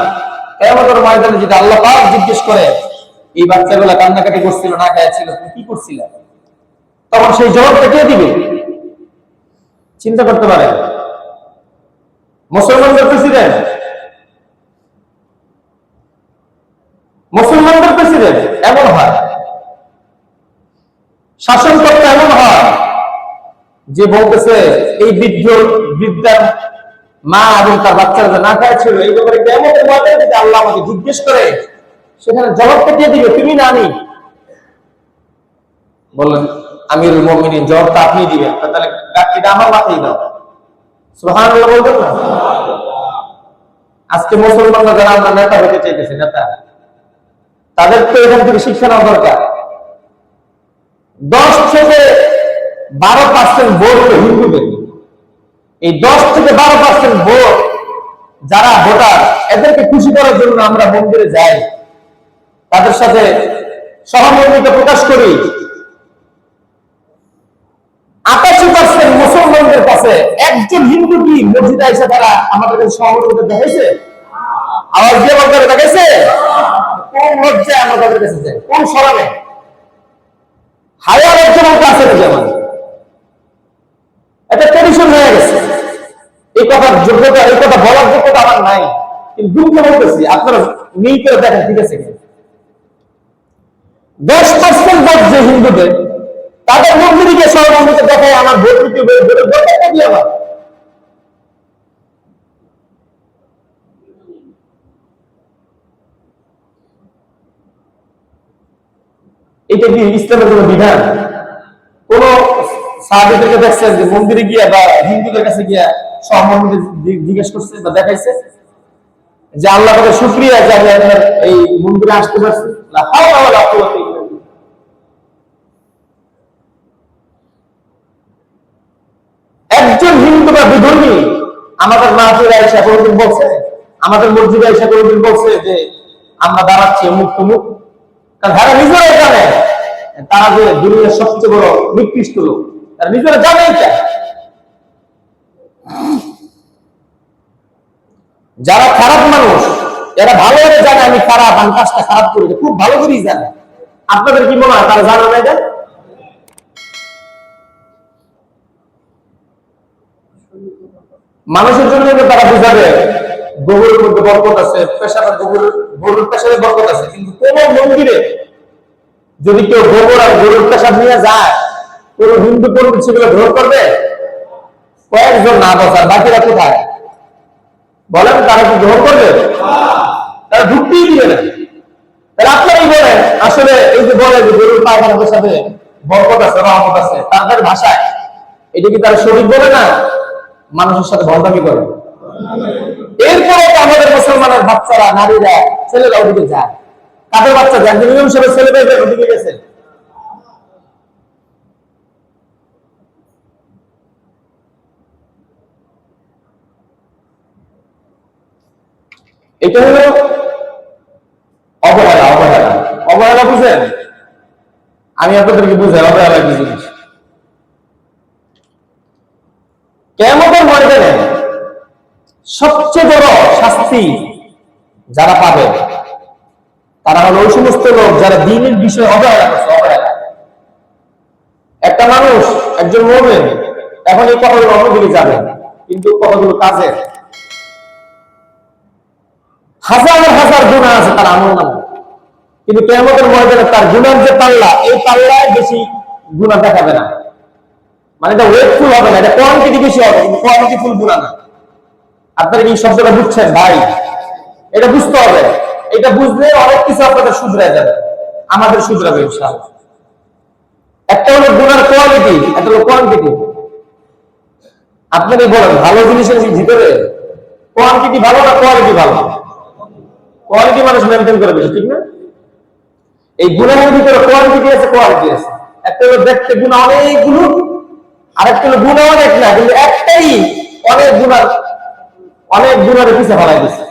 কিয়ামতের ময়দানে যদি আল্লাহ পাক জিজ্ঞেস করে এই বাচ্চাগুলা কান্নাকাটি করছিল, না খাইছিল, তুমি কি করছিলে, তখন সেই জবাবটা কে দিবে? চিন্তা করতে পারেন। মুসলমানদের প্রেসিডেন্ট এমন হয়, শাসনকর্তা এমন হয় যে বলতেছে এই বৃদ্ধার মা এবং তার বাচ্চারা যে না খাইছিল, এই ব্যাপারে কিয়ামতের ময়দানে যদি আল্লাহ আমাকে জিজ্ঞেস করে, সেখানে জবাবটা কে দিবে? তুমি না আমি? বললেন, আমিরুল মুমিনিন, জবাবটা আপনি দিবেন। তাহলে গাছটিটা আমার মাথায় দাও। সুবহানাল্লাহ বলবেন না? আজকে মুসলমানরা যারা আমরা নেতা হতে চাইতেছি, নেতা, তাদের তো এখান থেকে শিক্ষা নেওয়া দরকার। 10-12% ভোট হিন্দুদের। এই 10-12% ভোট যারা ভোটার, এদেরকে খুশি করার জন্য আমরা মন্দিরে যাই, তাদের সাথে সহমর্মিতা প্রকাশ করি। 88% মুসলমানদের কাছে একজন হিন্দু কি মসজিদে এসে তারা আমাদের কাছে সহমর্মিতা দেখাইছে? আওয়াজ দিয়ে বলতে দেখাইছে? কোন লজ্জায় আমরা তাদের কাছে যাই? কোন শরমে? হাজার একজন আছে নাকি আমাদের? এটা ট্রেডিশন হয়ে গেছে। এই কথার যোগ্যতা, এই কথা বলার যোগ্যতা আমার নাই, কিন্তু দুঃখ বলতেছি, আপনারা মিল করে দেখেন, ঠিক আছে? 10% ভোট যে হিন্দুদের, তাদের মন্দিরকে সহমর্মিতা দেখায় আমার ভোট দিতে ভোটের দরকারটা কি আমার? এটা কি ইসলামের কোনো বিধান? কোন সাহাবীদেরকে দেখছেন যে মন্দিরে গিয়া বা হিন্দুদের কাছে গিয়া সহমর্মিতে জিজ্ঞেস করছে বা দেখাইছে যে আল্লাহ পাকের শুকরিয়া যে আমি আপনার এই মন্দিরে আসতে পারছি? লা হাওলা ওয়ালা কুওয়াতা ইল্লা বিল্লাহ। একজন হিন্দু বা বিধর্মী আমাদের মাহফিলে আয়েশা কোনদিন বলছে, আমাদের মসজিদে আয়েশা কোনদিন বলছে যে আমরা দাঁড়াচ্ছি মুখ টুমুক? কারণ তারা নিজেরাই জানে তারা যে দুনিয়ার সবচেয়ে বড় নিকৃষ্ট লোক, তারা নিজেরা জানে এটা। যারা খারাপ মানুষ, যারা ভালো করে জানে আমি খারাপ, আমি কাজটা খারাপ করি, খুব ভালো করেই জানে। আপনাদের কি মনে হয় তারা জানে না এটা? মানুষের জন্য তারা বুঝাবে গোবরের মধ্যে বরকত আছে, পেশাবের গরুর পেশাবে বরকত আছে, কিন্তু কোন মন্দিরে যদি কেউ গোবর আর গরুর পেশাব নিয়ে যায়, কোন হিন্দু পণ্ডিত সেগুলো গ্রহণ করবে? কয়েকজন না বসার, বাকিরা কোথায়? বলেন তারা কি গ্রহণ করবে? তারা ঢুকতেই দিবে না। তাহলে আপনারাই বলেন, আসলে এই যে বলে যে গরুর পায়খানা পেশাবে বরকত আছে, রহমত আছে, তাদের ভাষায় এটা কি তারা শরীর বলে না মানুষের সাথে ভণ্ডামি করে? এরপরে আমাদের মুসলমানের বাচ্চারা, নারীরা, ছেলেরা ওদিকে যায়। কাদের বাচ্চা যায়? ইমাম সাহেবের ছেলে মেয়েদের ওদিকে গেছে। এটা হলো অবহেলা। অবহেলা অবহেলা বুঝেন? আমি আপনাদেরকে বুঝাই অবহেলা কি জিনিস। কিয়ামতের ময়দানে সবচেয়ে বড় শাস্তি যারা পাবে তারা হলো ওই সমস্ত লোক যারা দ্বীনের বিষয়ে অবহেলা করছে। অবহেলা। একটা মানুষ, একজন মুমিন, এখন এই কথাগুলো অন্যদিকে যাবে, কিন্তু কথাগুলো কাজের। হাজার হাজার গুনাহ আছে তার আমল নামে, কিন্তু কিয়ামতের ময়দানে তার গুনার যে পাল্লা, এই পাল্লায় বেশি গুনাহ দেখাবে না। মানে এটা ওয়েটফুল হবে না, এটা কোয়ান্টিটি বেশি হবে, কিন্তু কোয়ালিটি ফুল গুনাহ না। আপনারা কি শব্দটা বুঝছেন ভাই? এটা বুঝতে হবে। এটা বুঝলে অনেক কিছু আপনাদের শুধরায় যাবে, আমাদের শুধরাবে ইনশাআল্লাহ। একটা হলো গুনার কোয়ালিটি, একটা হলো কোয়ান্টিটি। আপনারই বলেন ভালো জিনিসের ভিতরে কোয়ান্টিটি ভালো না কোয়ালিটি ভালো? কোয়ালিটি মানুষ মেনটেন করে বেশি, ঠিক না? এই গুনাহের ভিতরে কোয়ান্টিটি আছে, কোয়ালিটি আছে। একটা হলো দেখতে গুনাহ অনেকগুলো, আর একটা হলো গুনাহ অনেক না, কিন্তু একটাই অনেক গুনাহের পিছে ফেলাই দিচ্ছে।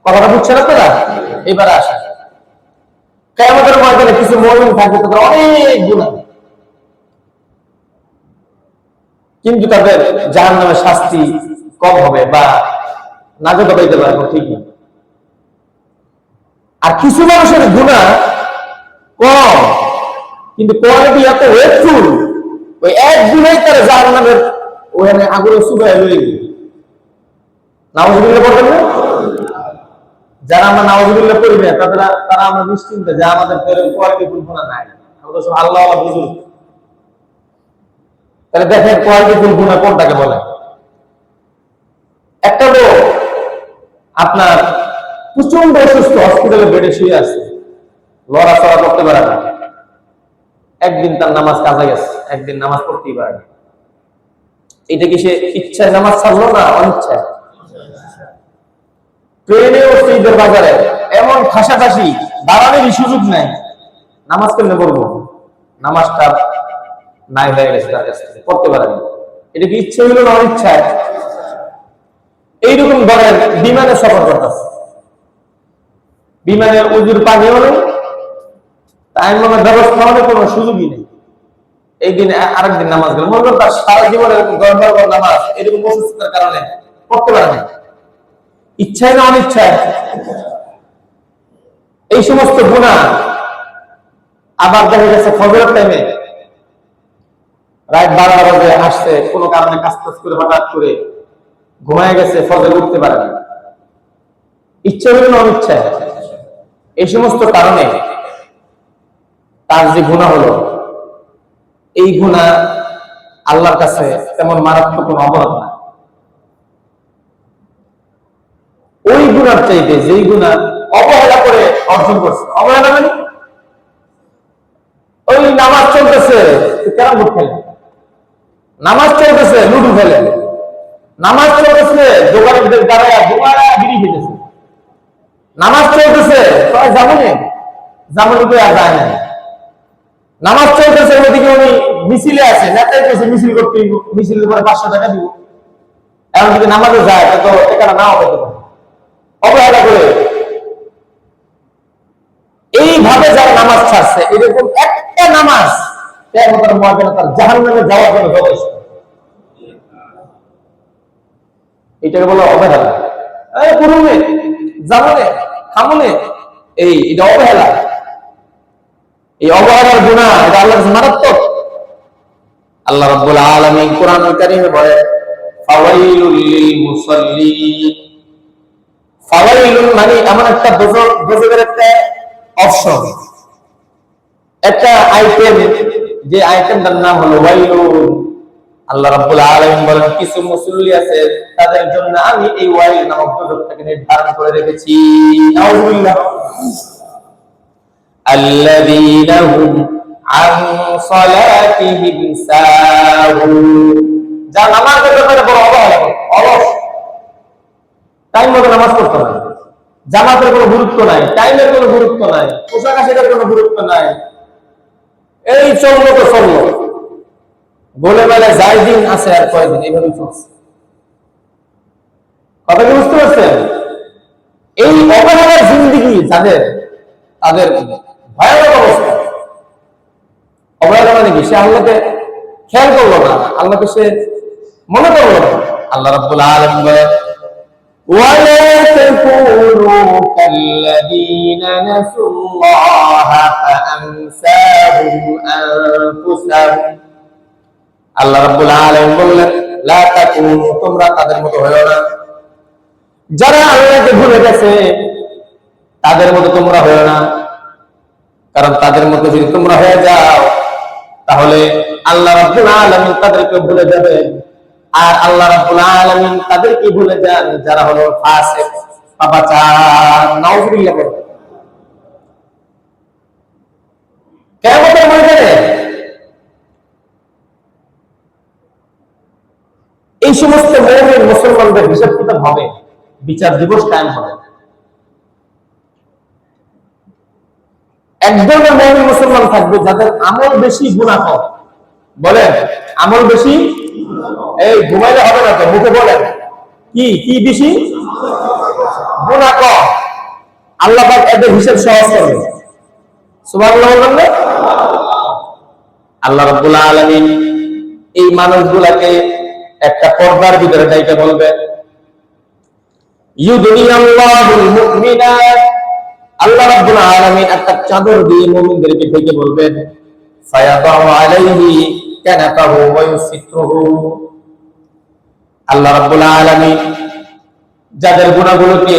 কথাটা বুঝছেন আপনারা? এবারে আসেন, কিয়ামতের ময়দানে কিছু মুমিন থাকবে তাদের অনেক গুনাহ, কিন্তু তাদের জাহান্নামের শাস্তি কম হবে বা নাজাত পাইতে পারবে, ঠিক না? আর কিছু মানুষের গুনাহ কম, কিন্তু কোয়ালিটি এত ওয়েটফুল, ওই এক গুনাহই তার জাহান্নামের ওখানে আগুনে চুবায় লয়ে গেল। নাউজুবিল্লাহ পড়বেন না? যারা আমরা নাউজুবিল্লাহ পড়ি না তারা আমরা নিশ্চিন্ত যে আমাদের কোয়ালিটি ফুল গুনাহ নাই, আমরা সব আল্লাহ ওয়ালা বুঝুন। তাহলে দেখেন কোয়ালিটি ফুল গুনাহ কোনটাকে বলে। একটা লোক আপনার প্রচন্ড অসুস্থ, হসপিটালে বেডে শুয়ে আছে, লড়াচড়া করতে পারে না। একদিন তার নামাজ কাজা গেছে, একদিন নামাজ পড়তেই পারে না। এটা কি সে ইচ্ছায় নামাজ ছাড়লো না অনিচ্ছায়? ট্রেনে উঠছে ঈদের বাজারে, এমন ঠাসাঠাসি, দাঁড়ানোরই সুযোগ নাই, নামাজ কেমনে পড়বো? নামাজটা নাই হয়ে গেছে, তার কাছ থেকে পড়তে পারেনি। এটা কি ইচ্ছে হইল না অনিচ্ছায়? এইরকম ধরেন বিমানে সফর করতেছে, বিমানের উজুর পানিও নেই, টাইমের ব্যবস্থাও নেই, কোনো সুযোগই নেই। এই দিন আরেকদিন নামাজ গেল, মনে করেন তার সারা জীবনে এরকম নামাজ এরকম অসুস্থতার কারণে পড়তে পারে না। ইচ্ছায় না অনিচ্ছায়? এই সমস্ত গুনাহ আবার দেখা গেছে ফজরের টাইমে রাত 12টা বাজে আসছে, কোনো কারণে কাজ করে হঠাৎ করে ঘুমায় গেছে, ফজরে উঠতে পারে না। ইচ্ছা হইল না অনিচ্ছায়? এই সমস্ত কারণে তার যে গুনাহ হলো, এই গুনাহ আল্লাহর কাছে তেমন মারাত্মক কোনো অপরাধ না। ওই গুনার চাইতে যেই গুনাহ অবহেলা করে অর্জন করছে, অবহেলা মানে ওই চলতেছে ক্যারাম বোর্ড খেলে, নামাজ চলতেছে লুডু খেলে, নামাজ চলতেছে দোকানের দ্বারা দুবারা বিড়ি খেতেছে, নামাজ চলতেছে জামুনি আর যায় না, নামাজ চলতেছে ওদিকে উনি মিছিলে আছে, নেতাই করছে মিছিল করতে, মিছিলের পরে 500 টাকা দিব, এখন যদি নামাজে যায় তো টাকাটা নাও পেতে পারে, অবহেলা করে। এইভাবে যারা নামাজ ছাড়ছে, এরকম একটা নামাজ কিয়ামতের ময়দানে তার জাহান্নামে যাওয়ার জন্য যথেষ্ট। এটাকে বলা অবহেলা। পুরুনে জামনে খামনে এটা অবহেলা। এই অবহেলার গুনাহ এটা আল্লাহর কাছে মারাত্মক। আল্লাহ রাব্বুল আলামিন কোরআনুল কারীমে বলেন ফাওয়াইলুল লিল মুসাল্লিন। ফাওয়াইলুন মানে এমন একটা দোজখের একটা অপশন, একটা আইটেম, যে আইটেমটার নাম হলো ওয়াইলুন। আল্লাহ রাব্বুল আলামিন বলেন কিছু মুসল্লি আছে তাদের জন্য আমি এই ওয়াইল নামক দোজখটাকে নির্ধারণ করে রেখেছি। নাউযুবিল্লাহ। আল্লাযীনা হুম আন সালাতিহিম সাহুন, যারা নামাজের ব্যাপারে বড় অবহেলা করে, অলস, টাইম মতো নামাজ পড়তে হয়, জামাতের কোনো গুরুত্ব নাই, টাইমের কোনো গুরুত্ব নাই, পোশাক আশাকের কোনো গুরুত্ব নাই, এই চললো তো চললো, গোলে মেলে যাই দিন আছে আর কয়দিন, এইভাবে চলছে। কথা কি বুঝতে পারছেন? এই অবহেলার জিন্দেগি যাদের, তাদের ভয়ানক অবস্থা। অবহেলা মানে কি? সে আল্লাহকে খেয়াল করলো না, আল্লাহকে সে মনে করলো না। আল্লাহ রাব্বুল আলামিন বলেন ওয়ালা তাকুনু কাল্লাযীনা নাসুল্লাহা ফাআনসাহুম আনফুসাহুম। আল্লাহ রাব্বুল আলামিন বললেন লা তাকুনু, তোমরা তাদের মতো হয়ো না যারা আল্লাহকে ভুলে গেছে, তাদের মতো তোমরা হয়ো না। কারণ তাদের মতো যদি তোমরা হয়ে যাও তাহলে আল্লাহ রাব্বুল আলামিন তাদেরকে ভুলে যাবেন, আর আল্লাহ রাব্বুল আলামিন তাদেরকে ভুলে যান যারা হলো ফাসিক, পাপাচার। নাউযুবিল্লাহ। কিয়ামতের ময়দানে এই সমস্ত মুমিন মুসলমানদের হিসাব কিতাব হবে, বিচার দিবস কায়েম হবে। একদমই মুমিন মুসলমান থাকবে যাদের আমল বেশি গুনাহ কম। বলেন আমল বেশি, এই ঘুমাইলে হবে না তো, মুখে বলেন কি কি বেশি, গুনাহ কম। আল্লাহ পাক এদের হিসাব সহজ করবে। সুবহানাল্লাহ বলবেন। আল্লাহ রাব্বুল আলামিন এই মানুষগুলাকে একটা পর্দার ভিতরে যাইতে বলবেন, ইউদুনিয়াল্লাহুল মুমিনাত। আল্লাহ রাব্বুল আলামিন একটা চাদর দিয়ে মুমিনদেরকে ঢেকে বলবেন ফায়াদাউ আলাইহি কানাফাহু ওয়া ইউসিতরুহু। আল্লাহ রাব্বুল আলামিন যাদের গুনাহগুলোকে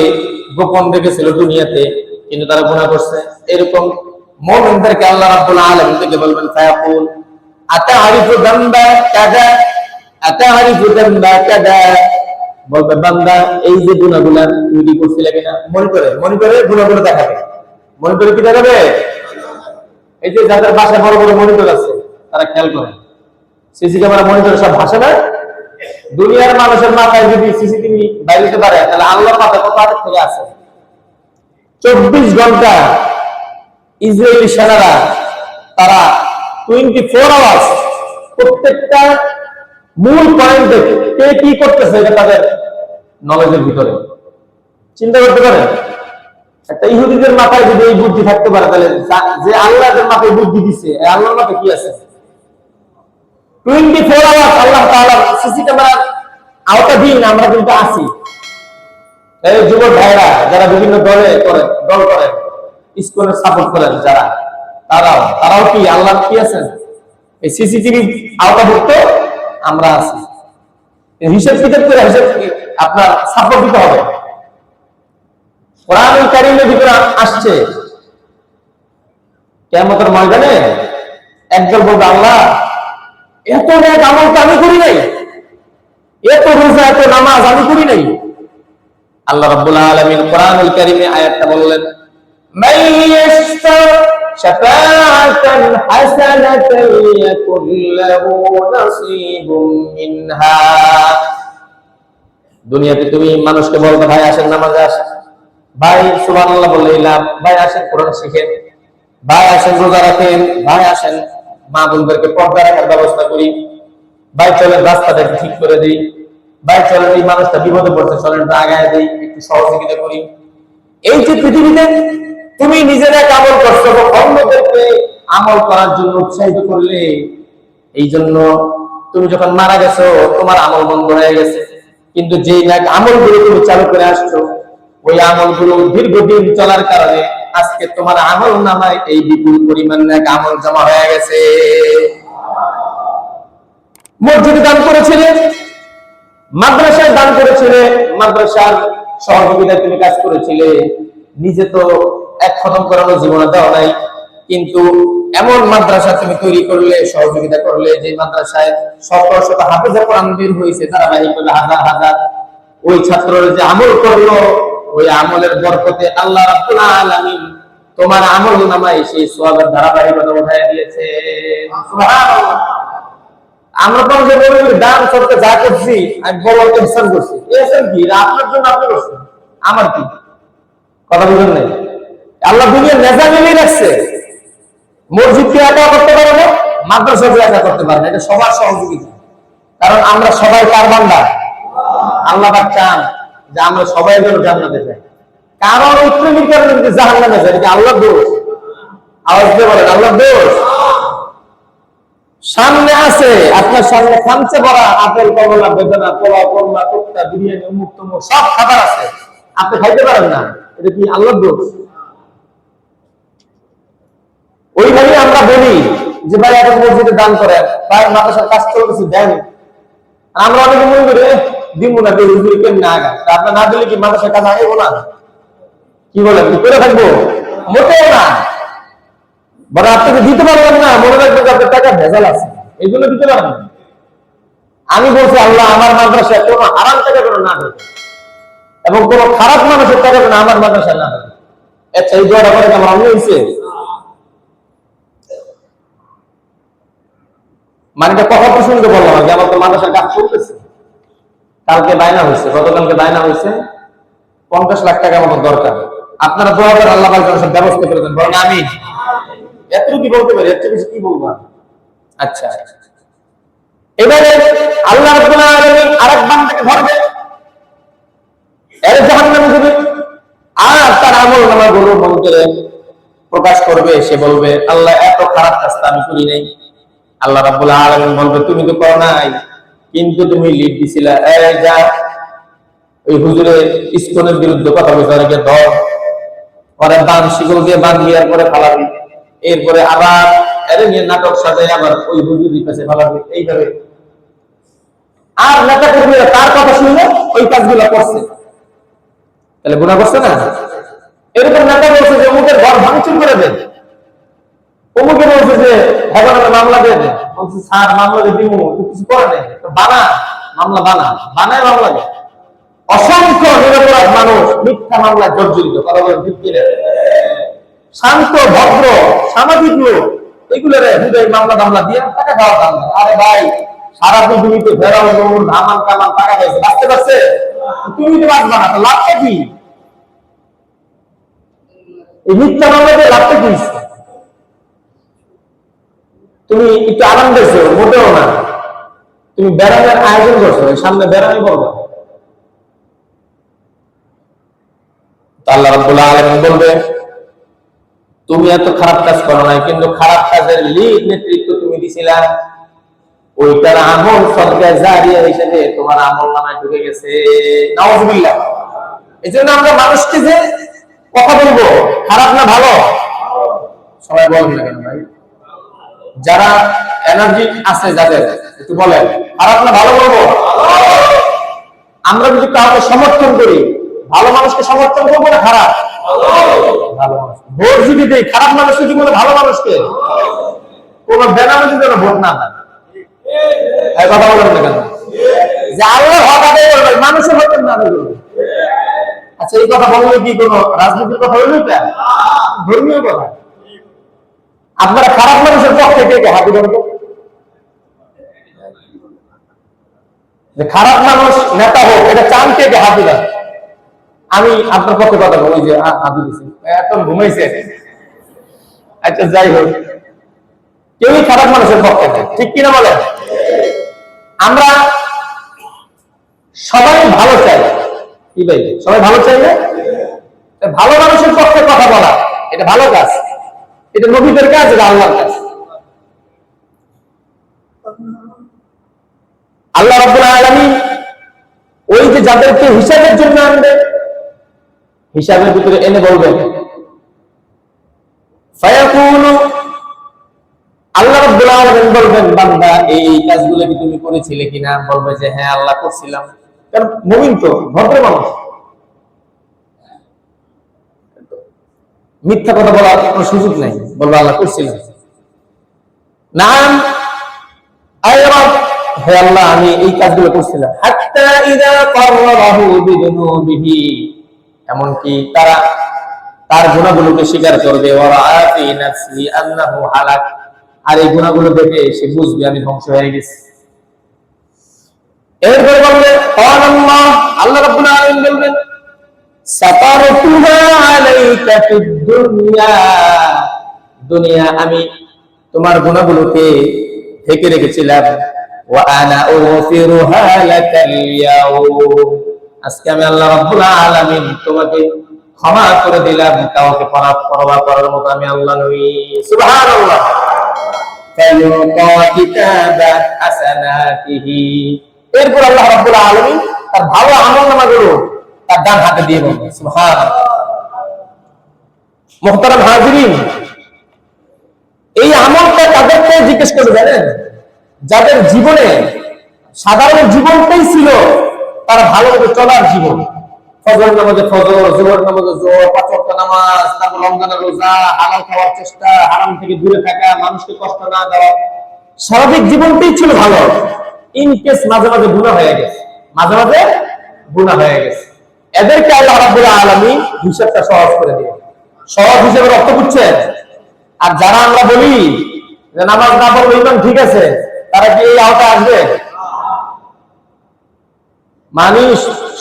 গোপন রেখেছিল দুনিয়াতে, কিন্তু তারা গুনাহ করছে, এরকম মুমিনদেরকে আল্লাহ রাব্বুল আলামিন থেকে বলবেন ফায়াকুল আতাআরিফু যামবা কাযা, আতাআরিফু যামবা কাযা। বলবে বান্দা এই যে গুনাহগুলো তুমি কি করছিলে কিনা, মনে করে গুনাহগুলো দেখাবে। মনে করে কি দেখাবে? এই যে যাদের বাসায় বড় বড় মনিটর আছে তারা খেয়াল করে, সিসি ক্যামেরা মনিটর সব ভাষে না। দুনিয়ার মানুষের মাথায় যদি সিসিটিভি বাইরে পারে, তাহলে আল্লাহর মাথায় কত আগে থেকে আছে। 24 ঘন্টা ইসরায়েলি সেনারা তারা 24 আওয়ার্স প্রত্যেকটা মূল পয়েন্টে কে কি করতেছে এটা তাদের নলেজের ভিতরে। চিন্তা করতে পারেন, একটা ইহুদিদের মাথায় যদি এই বুদ্ধি থাকতে পারে, তাহলে যে আল্লাহদের মাথায় বুদ্ধি দিচ্ছে, আল্লাহর মাথায় কি আছে? 24 আওয়ার্স আল্লাহ তাআলা সিসি ক্যামেরার আওতাধীন আমরা কিন্তু আছি। এই যুবক ভাইরা যারা বিভিন্ন দল করেন, ইসকনের সাপোর্ট করেন যারা, তারাও কি আল্লাহর কি আছেন? এই সিসিটিভি আওতাভুক্ত আমরা আছি। হিসাব কিতাব করে আপনার সাপোর্ট দিতে হবে। কোরআনুল কারীমের ভিতরে আসছে কিয়ামতের ময়দানে একদল বলবে আল্লাহ এত নেক আমল তো আমি করি নাই, এত রোজা এত নামাজ আমি করি নাই। আল্লাহ রাব্বুল আলামিন কোরআনুল কারীমে আয়াতটা বললেন মান ইয়াশফা শাফাআতান হাসানাতান ইয়াকুল লাহু নাসীবুম মিনহা। দুনিয়াতে তুমি মানুষকে বলতে ভাই আসেন নামাজে আসেন, ভাই সুবহানাল্লাহ বললে ইলাম, ভাই আসেন কোরআন শিখেন, ভাই আসেন রোজা রাখেন, ভাই আসেন মা বোনদেরকে পর্দা রাখার ব্যবস্থা করি, ভাই চলেন রাস্তাটা ঠিক করে দিই, ভাই চলেন এই মানুষটা বিপদে পড়ছে চলেন আগায় দিই, একটু সহযোগিতা করি। এই যে পৃথিবীতে তুমি নিজেরা আমল করছো, অন্যদেরকে আমল করার জন্য উৎসাহিত করলে, এই জন্য তুমি যখন মারা গেছো তোমার আমল বন্ধ হয়ে গেছে। কিন্তু যেই আমলগুলো তুমি চালু করে আসছো, ওই আমলগুলো দীর্ঘদিন চলার কারণে আজকে তোমার আমল নামায় এই বিপুল পরিমাণ আমল জমা হয়ে গেছে। মসজিদে দান করেছিলে, মাদ্রাসায় দান করেছিলে, মাদ্রাসার সহযোগিতায় তুমি কাজ করেছিলে, নিজে তো এক খতম করানো জীবনে দেওয়া নাই, কিন্তু এমন মাদ্রাসা তুমি তৈরি করলে, সহযোগিতা করলে, যে মাদ্রাসায় শত শত হাফেজে কোরআন বের হয়েছে ধারাবাহিকভাবে হাজার হাজার। ওই ছাত্ররা যে আমল করলো, ওই আমলের বরকতে আল্লাহ রাব্বুল আলামিন তোমার আমল নামায় সেই সওয়াবের ধারাবাহিকতা উঠায় দিয়েছে। সুবহানাল্লাহ। আমরা তো যে বলি দান করতে যা করছি আমি বড় ইহসান করছি, ইহসান কি আপনার জন্য আপনি করছেন, আমার কি কথা বুঝেন নাই? আল্লাহ দুনিয়ার নেজামিলি রাখছে। মসজিদকে একা করতে পারে না, মাদ্রাসাকে একা করতে পারে না, এটা সবার সহযোগিতা। কারণ আমরা সবাই কার বান্দা? আল্লাহ পাক চান যে আমরা সবাই যেন জান্নাতে যাই। কারণ উত্তরের কারণে যদি জাহান্নামে যায়, এটা আল্লাহর দোষ। আওয়াজ দিয়ে বলেন আল্লাহর দোষ। সামনে আছে আপনার সামনে খামচে ভরা আপেল, কমলা, বেদানা, পোলা, কমলা, কোপ্তা, বিরিয়ানি, অমুক তমুক সব খাবার আছে, আপনি খাইতে পারেন না, এটা কি আল্লাহর দোষ? ওইভাবে আমরা বলি যে ভাই এখন মসজিদে দান করেন, ভাই মাদ্রাসার কাজ চলতেছে দেন। আমরা অনেকে মনে করি দিব না, হুজুর কেমন আগা, আপনার না দিলে কি মাদ্রাসার কাজ আগে না? কি বলেন, কি করে থাকবো? মোটেও না। বড় আপনাকে দিতে পারবেন না, মনে রাখবেন যে আপনার টাকা ভেজাল আছে, এই জন্য দিতে পারবেন না। আমি বলছি আল্লাহ আমার মাদ্রাসায় কোনো হারাম টাকা করে না দেবে, এবং কোন খারাপ মানুষের টাকা করে আমার মাদ্রাসায় না দেবে। আচ্ছা, এই দোয়াটা করে আমার অন্য হয়েছে, মানে কথা প্রসঙ্গে বললাম যে আমার তো মাদ্রাসার কাজ চলতেছে, কালকে বায়না হয়েছে, গতকালকে বায়না হয়েছে 50 লাখ টাকা মতো দরকার, আপনারা দোয়া করে আল্লাহ পাক সব ব্যবস্থা করে দেন, বলেন আমিন। এতটুকু কি বলতে পারি, এর চেয়ে বেশি কি বলবো? আচ্ছা, এবারে আল্লাহ রাব্বুল আলামিন আরেক বান্দাকে ধরবে, এর জাহান্নামে দিবে, আর তার আমল নামাগুলো মন্ত্রে প্রকাশ করবে। সে বলবে আল্লাহ এত খারাপ কাজটা আমি করি নাই। আল্লাহ রাব্বুল আলামিন বলবে তুমি তো করো নাই, কিন্তু তুমি লিড দিছিলা, এই যা ওই হুজুরের ইসকনের বিরুদ্ধে কথা বলতে অনেকে ধর, পরে বান শিকল দিয়ে বাঁধিয়ে পরে ফালাবি, এরপরে আবার এর নিয়ে নাটক সাজায় আবার ওই হুজুরের কাছে ফালাবি, এইভাবে। আর নেতা কর্মীরা তার কথা শুনলে ওই কাজগুলো করছে, তাহলে গুনাহ করছে না? এরকম নেতা বলছে যে অমুকের ঘর ভাঙচুর করে দেন, অমুকে বলছে যে ভগবানের মামলা দিয়ে দেন, বলছে স্যার মামলা দিয়ে দিব, কিছু করে নেই, বানা মামলা, বানায় মামলা দেয়। অসংখ্য নিরপরাধ মানুষ মিথ্যা মামলায় জর্জরিত, কথা বলেন ঠিক কিনা? শান্ত ভদ্র সামাজিক লোক এগুলো হৃদয় মামলা দিয়ে টাকা খাওয়া দাম। আরে ভাই সারা পৃথিবীতে ফেরাও ধামান কামান টাকা পাইছে, বাঁচতে পারছে, তুমি তো বাঁচবা না, লাভটা কি? এই মিথ্যা মামলাতে লাভটা কি? তুমি একটু আরাম পেয়েছো, মোটেও না। তুমি বেড়ানোর আয়োজন করছো, সামনে বেড়ানোই বলবো, আল্লাহ রাব্বুল আলামিন বলবে তুমি এত খারাপ কাজ করো নাই, কিন্তু খারাপ কাজের লিড নেতৃত্ব তুমি দিছিলা, ওইটার আমল সদকা জারিয়া হিসেবে তোমার আমল নামায় ঢুকে গেছে। নাউজুবিল্লাহ। এজন্য আমরা মানুষকে যে কথা বলবো, খারাপ না ভালো সবাই বলেন না কেন ভাই? যারা এনার্জি আছে যাদের, একটু বলেন খারাপ না ভালো বলবো? আমরা যদি কাউকে সমর্থন করি, ভালো মানুষকে সমর্থন করবো না খারাপ? ভালো মানুষ। ভোট যদি দেই খারাপ মানুষকে জীবনে ভালো মানুষকে, কোন বেনামে যদি ভোট না দেয়, কথা বলেন না কেন? যে আল্লাহ হক আদায় করবে, মানুষের হক না আদায় করবে। আচ্ছা, এই কথা বললে কি কোনো রাজনীতির কথা হইল? এটা ধর্মীয় কথা। আপনারা খারাপ মানুষের পক্ষে কে হাতি ধরবো? যে খারাপ মানুষ নেতা হোক এটা চান কে হাতি ধর? আমি আপনার পক্ষে কথা বলি যে হাতি দিচ্ছি এখন ঘুমাইছে। আচ্ছা যাই হোক, কেউই খারাপ মানুষের পক্ষে নেই, ঠিক কিনা বলেন? আমরা সবাই ভালো চাই, কি ভাই? সবাই ভালো চাই না? ভালো মানুষের পক্ষে কথা বলা এটা ভালো কাজ, এটা নবীদের কাজ, এটা আল্লাহর কাজ। আল্লাহ রাব্বুল আলামিন ওই যে যাদেরকে হিসাবের জন্য আনবে, হিসাবের ভিতরে এনে বলবেন, ফায়াকুলু, আল্লাহ রাব্বুল আলামিন বলবেন, বান্দা এই কাজগুলো কি তুমি করেছিলে কিনা? বলবে যে হ্যাঁ আল্লাহ করছিলাম। কারণ মুমিন তো ভদ্র মানুষ, মিথ্যা কথা বলার কোনো সুযোগ নাই, বলবে আল্লাহ করছিলাম। নাম আয় রব, হে আল্লাহ আমি এই কাজগুলো করছিলাম। হাত্তা ইযা qarrahu বিযুনুবিহি, এমনকি তারা তার গুনাহগুলোকে স্বীকার করবে। ওয়া রাআ ফি নাফসি আন্নাহু হালাক, আর এই গুনাহগুলো দেখে সে বুঝবে আমি ধ্বংস হয়ে গেছি। এরপরে বলবে আল্লাহ, আল্লাহ রাব্বুল আলামিন বলবেন, সাতারতুহা আলাইকা ফিদ দুনিয়া, দুনিয়া আমি তোমার গুনাহগুলোকে ঢেকে রেখেছিলাম। ওয়া আনা উগফিরুহা লাকাল ইয়াউম, আজকে আমি আল্লাহ রাব্বুল আলামিন তোমাকে ক্ষমা করে দিলাম। কাউকে পরোয়া করার মতো আমি আল্লাহ নই। সুবহানাল্লাহ। ফায়ুকা কিতাবা হাসানাতিহি, এরপর আল্লাহ রাব্বুল আলামিন তার ভালো আমলনামাগুলো তার ডান হাতে দিয়ে বলবেন। সুবহানাল্লাহ। মুহতারাম হাজিরিন, এই আমলটা তাদেরকে জিজ্ঞেস করে, জানেন? যাদের জীবনে সাধারণ জীবনটাই ছিল তারা ভালোভাবে চলার জীবন, ফজর নামাজে ফজর, জোহর নামাজে জোহর, পাঁচ ওয়াক্ত নামাজ, তারপর রমজানের রোজা, হালাল খাওয়ার চেষ্টা, হারাম থেকে দূরে থাকা, মানুষকে কষ্ট না দেওয়া, স্বাভাবিক জীবনটাই ছিল ভালো। ইন কেস মাঝে মাঝে গুনাহ হয়ে গেছে, মাঝে মাঝে গুনাহ হয়ে গেছে, এদেরকে আল্লাহ রাব্বুল আলামিন হিসাবটা সহজ করে দিয়ে, সহজ হিসেবে রক্ত বুঝছেন। আর যারা আমরা বলি যে নামাজ না পড়লে ইমান ঠিক আছে, তারা কি এই আওতায় আসবে? মানুষ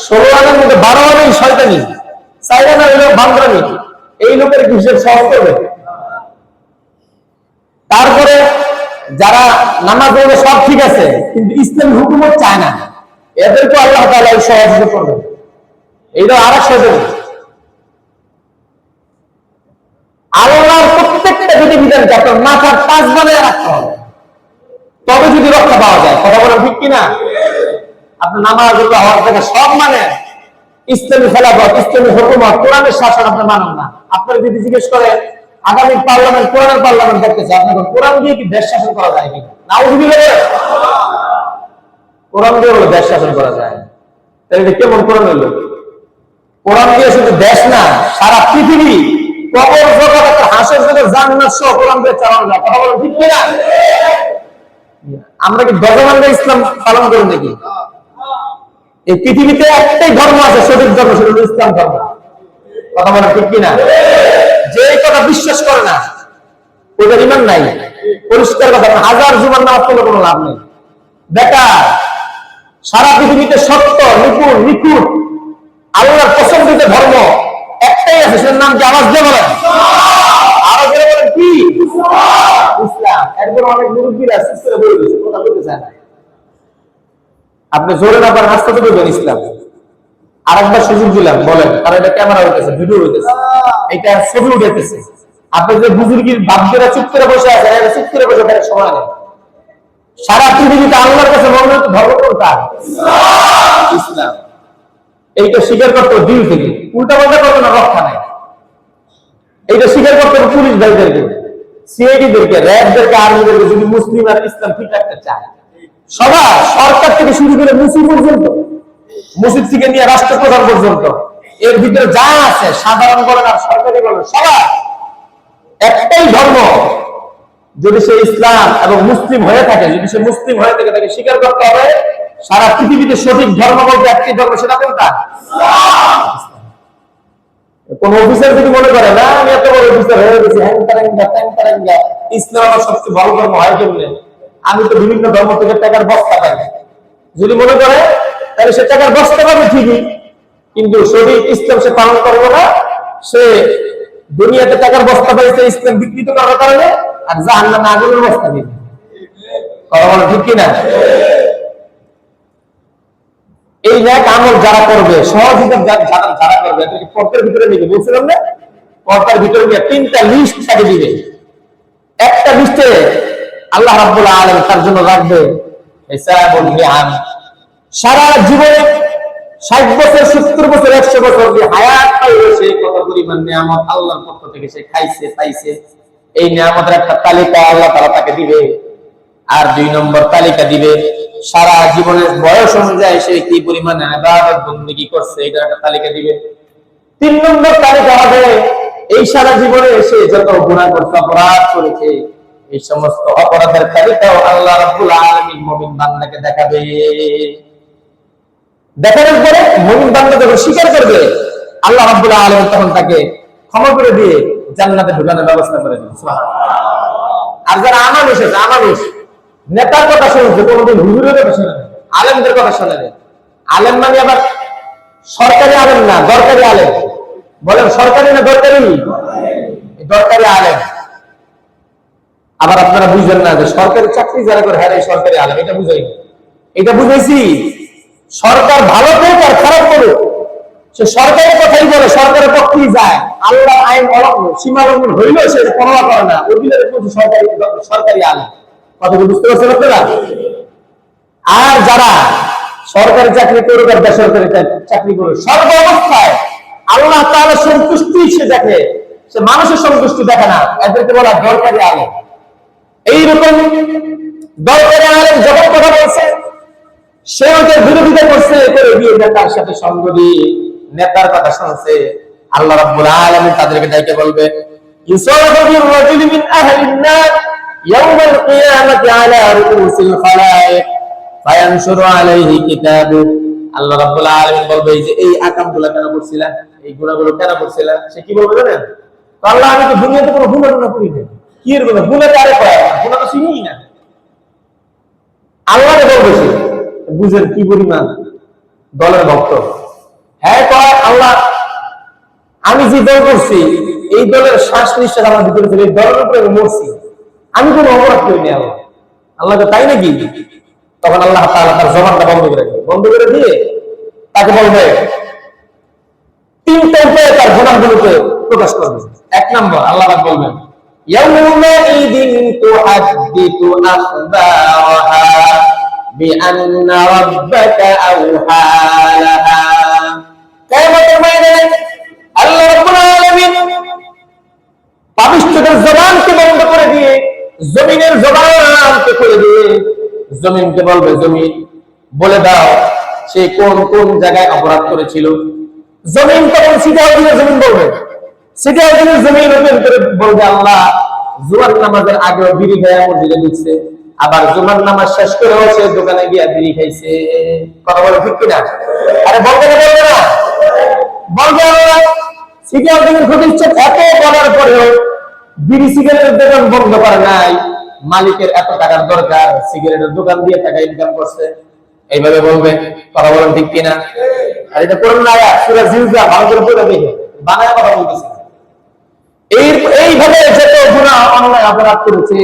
16 আনার মধ্যে 12 আনাই শয়তানি, 4 আনা হইল বান্দরামি, এই লোকের হিসেব সহজ করবে। তারপরে যারা নামাজ পড়লে সব ঠিক আছে কিন্তু ইসলাম হুকুমত চায় না, এদেরকে আল্লাহ তাআলা সহজ হিসেব করবেন। এইটা আর এক শয়তানি। আল্লাহর প্রত্যেকটা বিধিবিধানকে আপনার মাথার তাজ বানায় রাখতে হবে, তবে যদি রক্ষা পাওয়া যায়। কথা বলেন ঠিক কিনা? আপনি নামাজ হওয়ার থেকে সব মানে ইসলামী খেলাফত, ইসলামী হুকুমত, কোরআনের শাসন আপনি মানেন না। আপনার যদি জিজ্ঞেস করে আগামী পার্লামেন্ট, কোরআনের পার্লামেন্ট দেখতেছে, আপনার কোরআন দিয়ে কি দেশ শাসন করা যায় কিনা? নাউযুবিল্লাহ, কোরআন দিয়ে বলে দেশ শাসন করা যায়, তাহলে এটা কেমন কোরআন হইল? কোরআন দিয়ে শুধু দেশ না, সারা পৃথিবী, কবর জগৎ, হাসর জগৎ, জান্নাত সহ কোরআন দিয়ে চালানো যায়। কথা বলেন ঠিক কিনা? আমরা কি গজবান্ধা ইসলাম পালন করি নাকি? এই পৃথিবীতে একটাই ধর্ম আছে, সঠিক ধর্ম, সেটা হলো ইসলাম ধর্ম। কথা বলেন ঠিক কিনা? যে কথা বিশ্বাস করে না ওদের ঈমান নাই, পরিষ্কার কথা। হাজার জুমার নামাজ পড়লে কোনো লাভ নেই, বেকার। সারা পৃথিবীতে সত্য, নিপুণ, নিখুঁত, আল্লাহর পছন্দিত ধর্ম একটাই আছে, সেটার নাম কি? আওয়াজ দিয়ে বলেন, আরো জোরে বলেন, কি? ইসলাম। এরপর অনেক মুরব্বীরা সিস্টেমে বলে দিয়েছে, কথা বলতে চায় না। আপনি জোরে না পারেন, আস্তে আস্তে বলবেন ইসলাম। আরেকবার সুযোগ দিলাম, বলেন, কারণ এটা ক্যামেরা হইতেছে, ভিডিও হইতেছে, এটা ছবি উঠেছে। আপনি যে বুজুর্গির বাপদেরা চুপ করে বসে আছে, চুপ করে বসে থাকার সময় নেই। সারা পৃথিবীতে আল্লাহর কাছে মনোনীত ধর্ম কোনটা? ইসলাম। এইটা স্বীকার করতে হবে দিল থেকে, উল্টা পাল্টা করবে না, রক্ষা নাই। এইটা স্বীকার করতে হবে পুলিশ ভাইদেরকে, সিআইডিদেরকে, র্যাবদেরকে, আর্মিদেরকে, যদি মুসলিম আর ইসলাম ঠিক রাখতে চায়। সবার, সরকার থেকে শুরু করে মুসলিম পর্যন্ত, মসজিদ থেকে নিয়ে রাষ্ট্রপ্রধান পর্যন্ত, এর ভিতরে যা আছে, সাধারণ বলেন আর সরকারি বলেন, সবার একটাই ধর্ম। যদি সে ইসলাম এবং মুসলিম হয়ে থাকে, যদি সে মুসলিম হয়ে থাকে, তাকে স্বীকার করতে হবে সারা পৃথিবীতে সঠিক ধর্ম বলতে একটি ধর্ম, সেটা কোনটা? কোন অফিসার যদি মনে করে না আমি এত বড় অফিসার হয়ে গেছি ইসলাম আমার সবচেয়ে বড় ধর্ম হয় কেমনে, আমি তো বিভিন্ন ধর্ম থেকে টাকার বস্তা পাই, যদি মনে করে তাহলে সে টাকার বস্তা পাবে ঠিকই, কিন্তু শরীর ইসলাম সে পালন করবো না, সে দুনিয়াতে টাকার বস্তা পাইছে ইসলাম বিকৃত করার কারণে, আর জাহান্নামে আগুনের বস্তা দিবে। কথা বলো ঠিক কিনা? এই ন্যাক আমল যারা করবে, সহযোগিতা যারা করবে, এদেরকে পর্দার ভিতরে নিবে, বলছিলাম না, পর্দার ভিতরে নিয়ে 3টা লিস্ট তাকে দিবে। একটা লিস্টে আল্লাহ রাব্বুল আলামিন তার জন্য রাখবে হিসাবুল নিআম। সারা জীবনে 60 বছর 70 বছর 100 বছর যে হায়াত পাইলো, সে কত পরিমাণ নিয়ামত আল্লাহর পক্ষ থেকে সে খাইছে পাইছে, এই নিয়ামতের একটা তালিকা আল্লাহ তাআলা তাকে দিবে। আর 2 নম্বর তালিকা দিবে সারা জীবনের বয়স অনুযায়ী সে কি পরিমাণ ইবাদত বندگی করছে, এটা একটা তালিকা দিবে। 3 নম্বর তালিকা হবে এই সারা জীবনে সে যত গুনাহ করছে, অপরাধ করেছে, এই সমস্ত অপরাধের তালিকাও আল্লাহ রাব্বুল আলামিন মুমিন বান্দাকে দেখাবে। দেখানোর পরে মুমিন বান্দা যখন স্বীকার করবে, আল্লাহ রাব্বুল আলামিন তখন তাকে ক্ষমা করে দিয়ে জান্নাতে ঢোকানোর ব্যবস্থা করে দিবেন। সুবহানাল্লাহ। আর যারা আমানুষ আছে, আমানুষ নেতার কথা শুনছে, কোনদিন হুজুরের কথা শোনে না, আলেমদের কথা শোনে না। আলেম মানে আবার সরকারি আলেম না, দরকারি আলেম। বলেন সরকারি না দরকারি? দরকারি আলেম। আবার আপনারা বুঝবেন না যে সরকারি চাকরি যারা করে হ্যাঁ সরকারি আলেম, এটা বুঝাই না। এটা বুঝাইছি সরকার ভালো করুক আর খারাপ করুক, সে সরকারের কথাই বলে, সরকারের পক্ষেই যায়, আল্লাহ আইন সীমা লঙ্ঘন হইলেও সে পরোয়া করে না, অধীনের সরকারি আলেম। কথা বুঝতে পারছেন আপনারা? আর যারা সরকারি চাকরি করুক আর বেসরকারি চাকরি করুক, সর্ব অবস্থায় আল্লাহ তাআলার সন্তুষ্টি সে দেখে, সে মানুষের সন্তুষ্টি দেখে না, এদেরকে বলা দরকারি আলেম। এইরকম দরকারি আলেম যখন কথা বলছে, সে ওদের বিরোধিতা করছে, করে দিয়ে নেতার সাথে সঙ্গ দিয়ে নেতার কথা শুনছে, আল্লাহ রাব্বুল আলামিন তাদেরকে ডাইকে বলবে ইউসাফু বির রাজুলি মিন আহলিন নার ইয়াউমাল কিয়ামাতি আলা রুউসিল খালায়েক ফায়ানশুরু আলাইহি কিতাবু। আল্লাহ রাব্বুল আলামিন বলবে যে এই আকামগুলো কেন করছিলা, এই গুনাহগুলো কেন করছিলা? সে কি বলবে জানেন? আল্লাহ আমি তো দুনিয়াতে কোনো গুনাহ করি না। কি এর গুনাহ? গুনাহ কারে কয়? গুনাহ তো চিনিই না। আল্লাহকে বলবে সে, বুঝেন কি পরিমাণ দলের ভক্ত। হ্যাঁ কয় আল্লাহ আমি যে দল করছি, এই দলের শ্বাস নিঃশ্বাস আমার ভিতরে ছিল, এই দলের উপরে আমি মরছি, আমি কোনো অপরাধ করিনি। আল্লাহ আল্লাহকে তাই নাকি? তখন আল্লাহ তাআলা তার জবানটা বন্ধ করে দিবে, বন্ধ করে দিয়ে তাকে বলবে 3টা উপায়ে তার গুনাহগুলোকে প্রকাশ করবে। 1 নম্বর আল্লাহ পাক বলবেন ইয়াউমাইদিন তুহাদ্দিতু আখবারাহা বিআন্না রাব্বাকা আওহা লাহা। কিয়ামতের ময়দানে আল্লাহ রাব্বুল আলামিন পাপিষ্ঠদের জবানকে বন্ধ করে দিয়ে জমিনের জবানকে খুলে দিয়ে জমিনকে বলবে, জমিন বলে দাও সে কোন কোন জায়গায় অপরাধ করেছিল। জমিন তখন সিধা দিনে জমিন বলবে, সিধা দিনে জমিন ওপেন করে বলবে আল্লাহ জুমার নামাজের আগে বিড়ি খায় মসজিদে ঢুকছে, আবার জুমার নামাজ শেষ করেও সে দোকানে গিয়ে বিড়ি খাইছে। কথা বলে ঠিক কিনা? আরে বলবে না, বলবে না, বলবে আল্লাহ সিগারেট দিনের প্রতিষ্ঠা এত বলার পরেও বিড়ি সিগারেটের দোকান বন্ধ করে নাই, মালিকের এত টাকার দরকার, সিগারেটের দোকান দিয়ে টাকা ইনকাম করছে। এইভাবে বলবে। কথা বলেন ঠিক কিনা? আর এটা কোরআন না আয়াত, সূরা জিলজা, ভালো করে পড়ে দেখে বানায় কথা বলতেছে। এইভাবে যত গুনাহ অন্যায় অপরাধ করেছে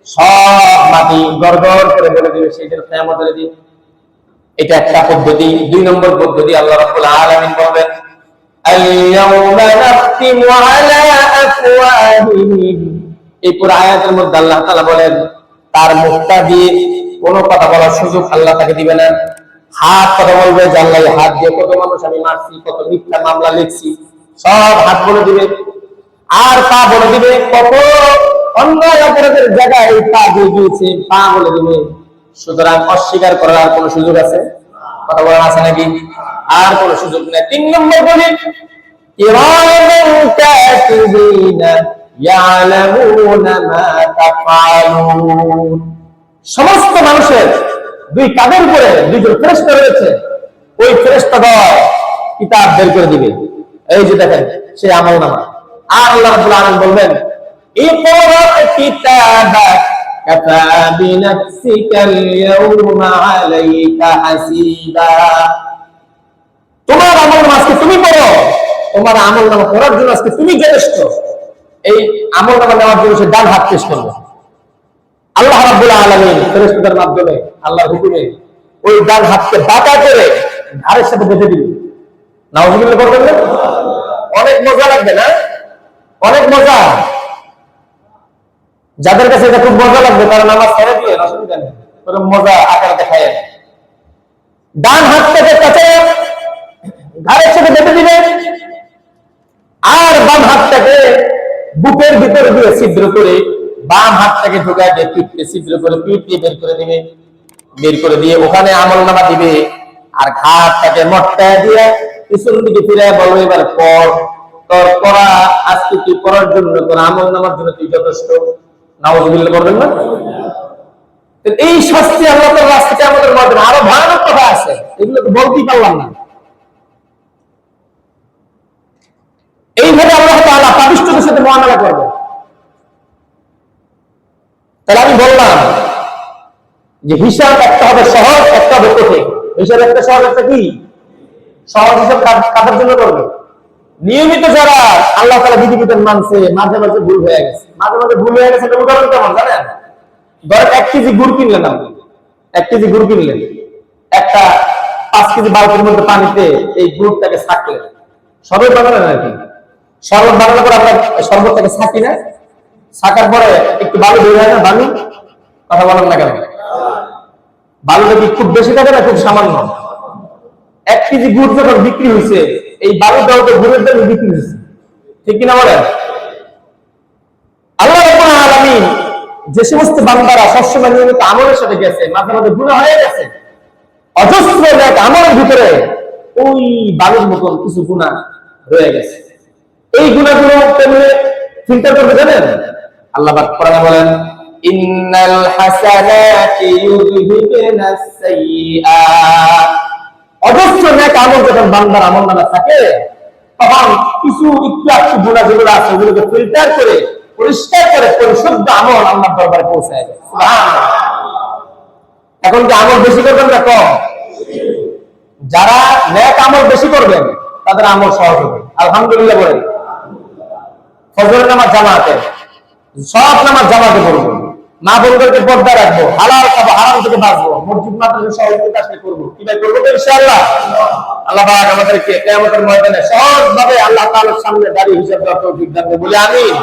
সব মাটি গড়গড় করে বলে দিবে সেটার কিয়ামতের দিন। এটা একটা পদ্ধতি। 2 নম্বর পদ্ধতি আল্লাহ রাব্বুল আলামিন বলেন আল-ইয়াওমা নাখতিমু আলা আফওয়াহিহিম। এই পুরো আয়াতের মধ্যে আল্লাহ তাআলা বলেন তার মুখটা দিয়ে কোনো কথা বলার সুযোগ আল্লাহ তাকে দিবে না। হাত কথা বলবে যে আল্লাহ হাত দিয়ে কত মানুষ আমি মারছি, কত মিথ্যা মামলা লিখছি, সব হাত বলে দিবে। আর পা বলে দিবে কত অন্যায় অপরাধের জায়গায় পা দিয়ে গিয়েছে, পা বলে দিবে। সুতরাং অস্বীকার করার আর কোনো সুযোগ আছে? কথা বলার আছে নাকি? আর কোনো সুযোগ নেই। 3 নম্বর বলি কিরামান কাতিবিনা ইয়ালামুনা মা তাফআলুন। সমস্ত মানুষের 2 কাঁধের উপরে 2জন ফেরেশতা রয়েছে, ওই ফেরেশতাগণ কিতাব বের করে দিবে। এই যে দেখেন সেই আমলনামা। আর আল্লাহ রাব্বুল আলামিন বলবেন ইকরা কিতাবাক কাফা বিনাফসিকাল ইয়াউমা আলাইকা হাসিবা। তোমার আমলনামা আজকে তুমি পড়ো, তোমার আমলনামা পড়ার জন্য আজকে তুমি যথেষ্ট। এই আমলনামা নেওয়ার জন্য সে ডান হাত পেশ করবে। আল্লাহ রাব্বুল আলামিন ফেরেশতাদের মাধ্যমে আল্লাহর হুকুমে ওই ডান হাতকে বাঁকা করে ঘাড়ের সাথে বেঁধে দিবে। নাউযুবিল্লাহ বলবেন না? অনেক মজা লাগবে না? অনেক মজা। যাদের কাছে এটা খুব মজা লাগবে তারা নামাজ ছেড়ে দিয়ে অসুবিধা নেই, ওরকম মজা আকারে দেখায়। ডান হাতটাকে কাছে ঘাড়ের সাথে বেঁধে দিবে, আর বাম হাতটাকে বুকের ভিতরে দিয়ে ছিদ্র করে বাম হাতটাকে ঢোকায় দিয়ে পিঠে ছিদ্র করে পিঠ দিয়ে বের করে দিয়ে ওখানে আমলনামা দিবে। আর ঘাটটাকে মটকায় দিয়ে পিছন দিকে ফিরে বলবে এবার পর তোর পড়া আজকে তুই পড়ার জন্য তোর আমলনামার জন্য তুই যথেষ্ট। নাউযুবিল্লাহ করবেন না? এই শাস্তি আল্লাহ তাআলা রাস্তাতে আমাদের মাধ্যমে আরো ভয়ানক কথা আছে, এগুলো তো বলতেই পারলাম না। এইভাবে আল্লাহ তাআলা পাপিষ্ঠদের সাথে মুআমালা করবে। তাহলে আমি বললাম যে হিসাব একটা হবে সহজ, একটা হবে কঠিন। হিসাব একটা সহজ, একটা কি সহজ হিসাব কাদের জন্য করবে? নিয়মিত যারা আল্লাহ তাআলা বিধিবিধান মানছে, মাঝে মাঝে ভুল হয়ে গেছে, এটা উদাহরণ কেমন জানেন? ধরেন 1 কেজি গুড় কিনলেন আপনি, 1 কেজি গুড় কিনলেন, একটা 5 কেজি বালতির মধ্যে পানিতে এই গুড়টাকে ছাকলেন, শরবত বানালেন আর কি। শরবত বানানোর পর আমরা শরবতটাকে ছাকি না, ছাকার পরে একটু বালু বের হয় না? বালু, কথা বলেন না কেন? বালুটা কি খুব বেশি থাকে না খুব সামান্য? 1 কেজি গুড় যখন বিক্রি হয়েছে, এই বালুটাও তো গুড়ের দামে বিক্রি হয়েছে, ঠিক কিনা বলেন? আল্লাহ রাব্বুল আলামিন যে সমস্ত বান্দারা সবসময় নিয়মিত আমলের সাথে গেছে, মাঝে মাঝে গুনাহ হয়ে গেছে, অজস্র নেক আমলের ভিতরে ওই বালুর মতন কিছু গুনাহ রয়ে গেছে। এই গুনাহগুলো কেমনে ফিল্টার করবে জানেন? আল্লাহ পাক কোরআনে বলেন ইন্নাল হাসানাতি ইউযহিবুনাস সাইয়্যাত। অজস্র নেক আমল যখন বান্দার আমলনামা থাকে, তখন কিছু একটু গুনাহ যেগুলো আছে ওগুলোকে ফিল্টার করে পরিষ্কার করে পরিশুদ্ধ আমল আল্লাহর দরবারে পৌঁছায় যায়। সুবহানাল্লাহ। এখন কি আমল বেশি করবেন না কম? যারা নেক আমল বেশি করবেন তাদের আমল সহজ হবে। আলহামদুলিল্লাহ বলেন। ফজরের নামাজ জামাতে, সব নামাজ জামাতে পড়বো, মা বোনদেরকে পর্দা রাখবো, হালাল খাবো, হারাম থেকে বাঁচবো, মসজিদ মাদ্রাসা সহযোগিতা করবো। কিভাবে করবো? ইনশাআল্লাহ। আল্লাহ পাক আমাদেরকে কিয়ামতের ময়দানে সহজভাবে আল্লাহ তাআলার সামনে দাঁড়িয়ে হিসাব দেওয়ার তৌফিক দান করুন বলে আমিন।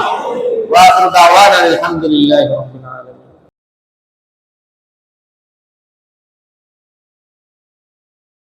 ওয়া আখিরু দাওয়ানা আলহামদুলিল্লাহি রাব্বিল আলামিন।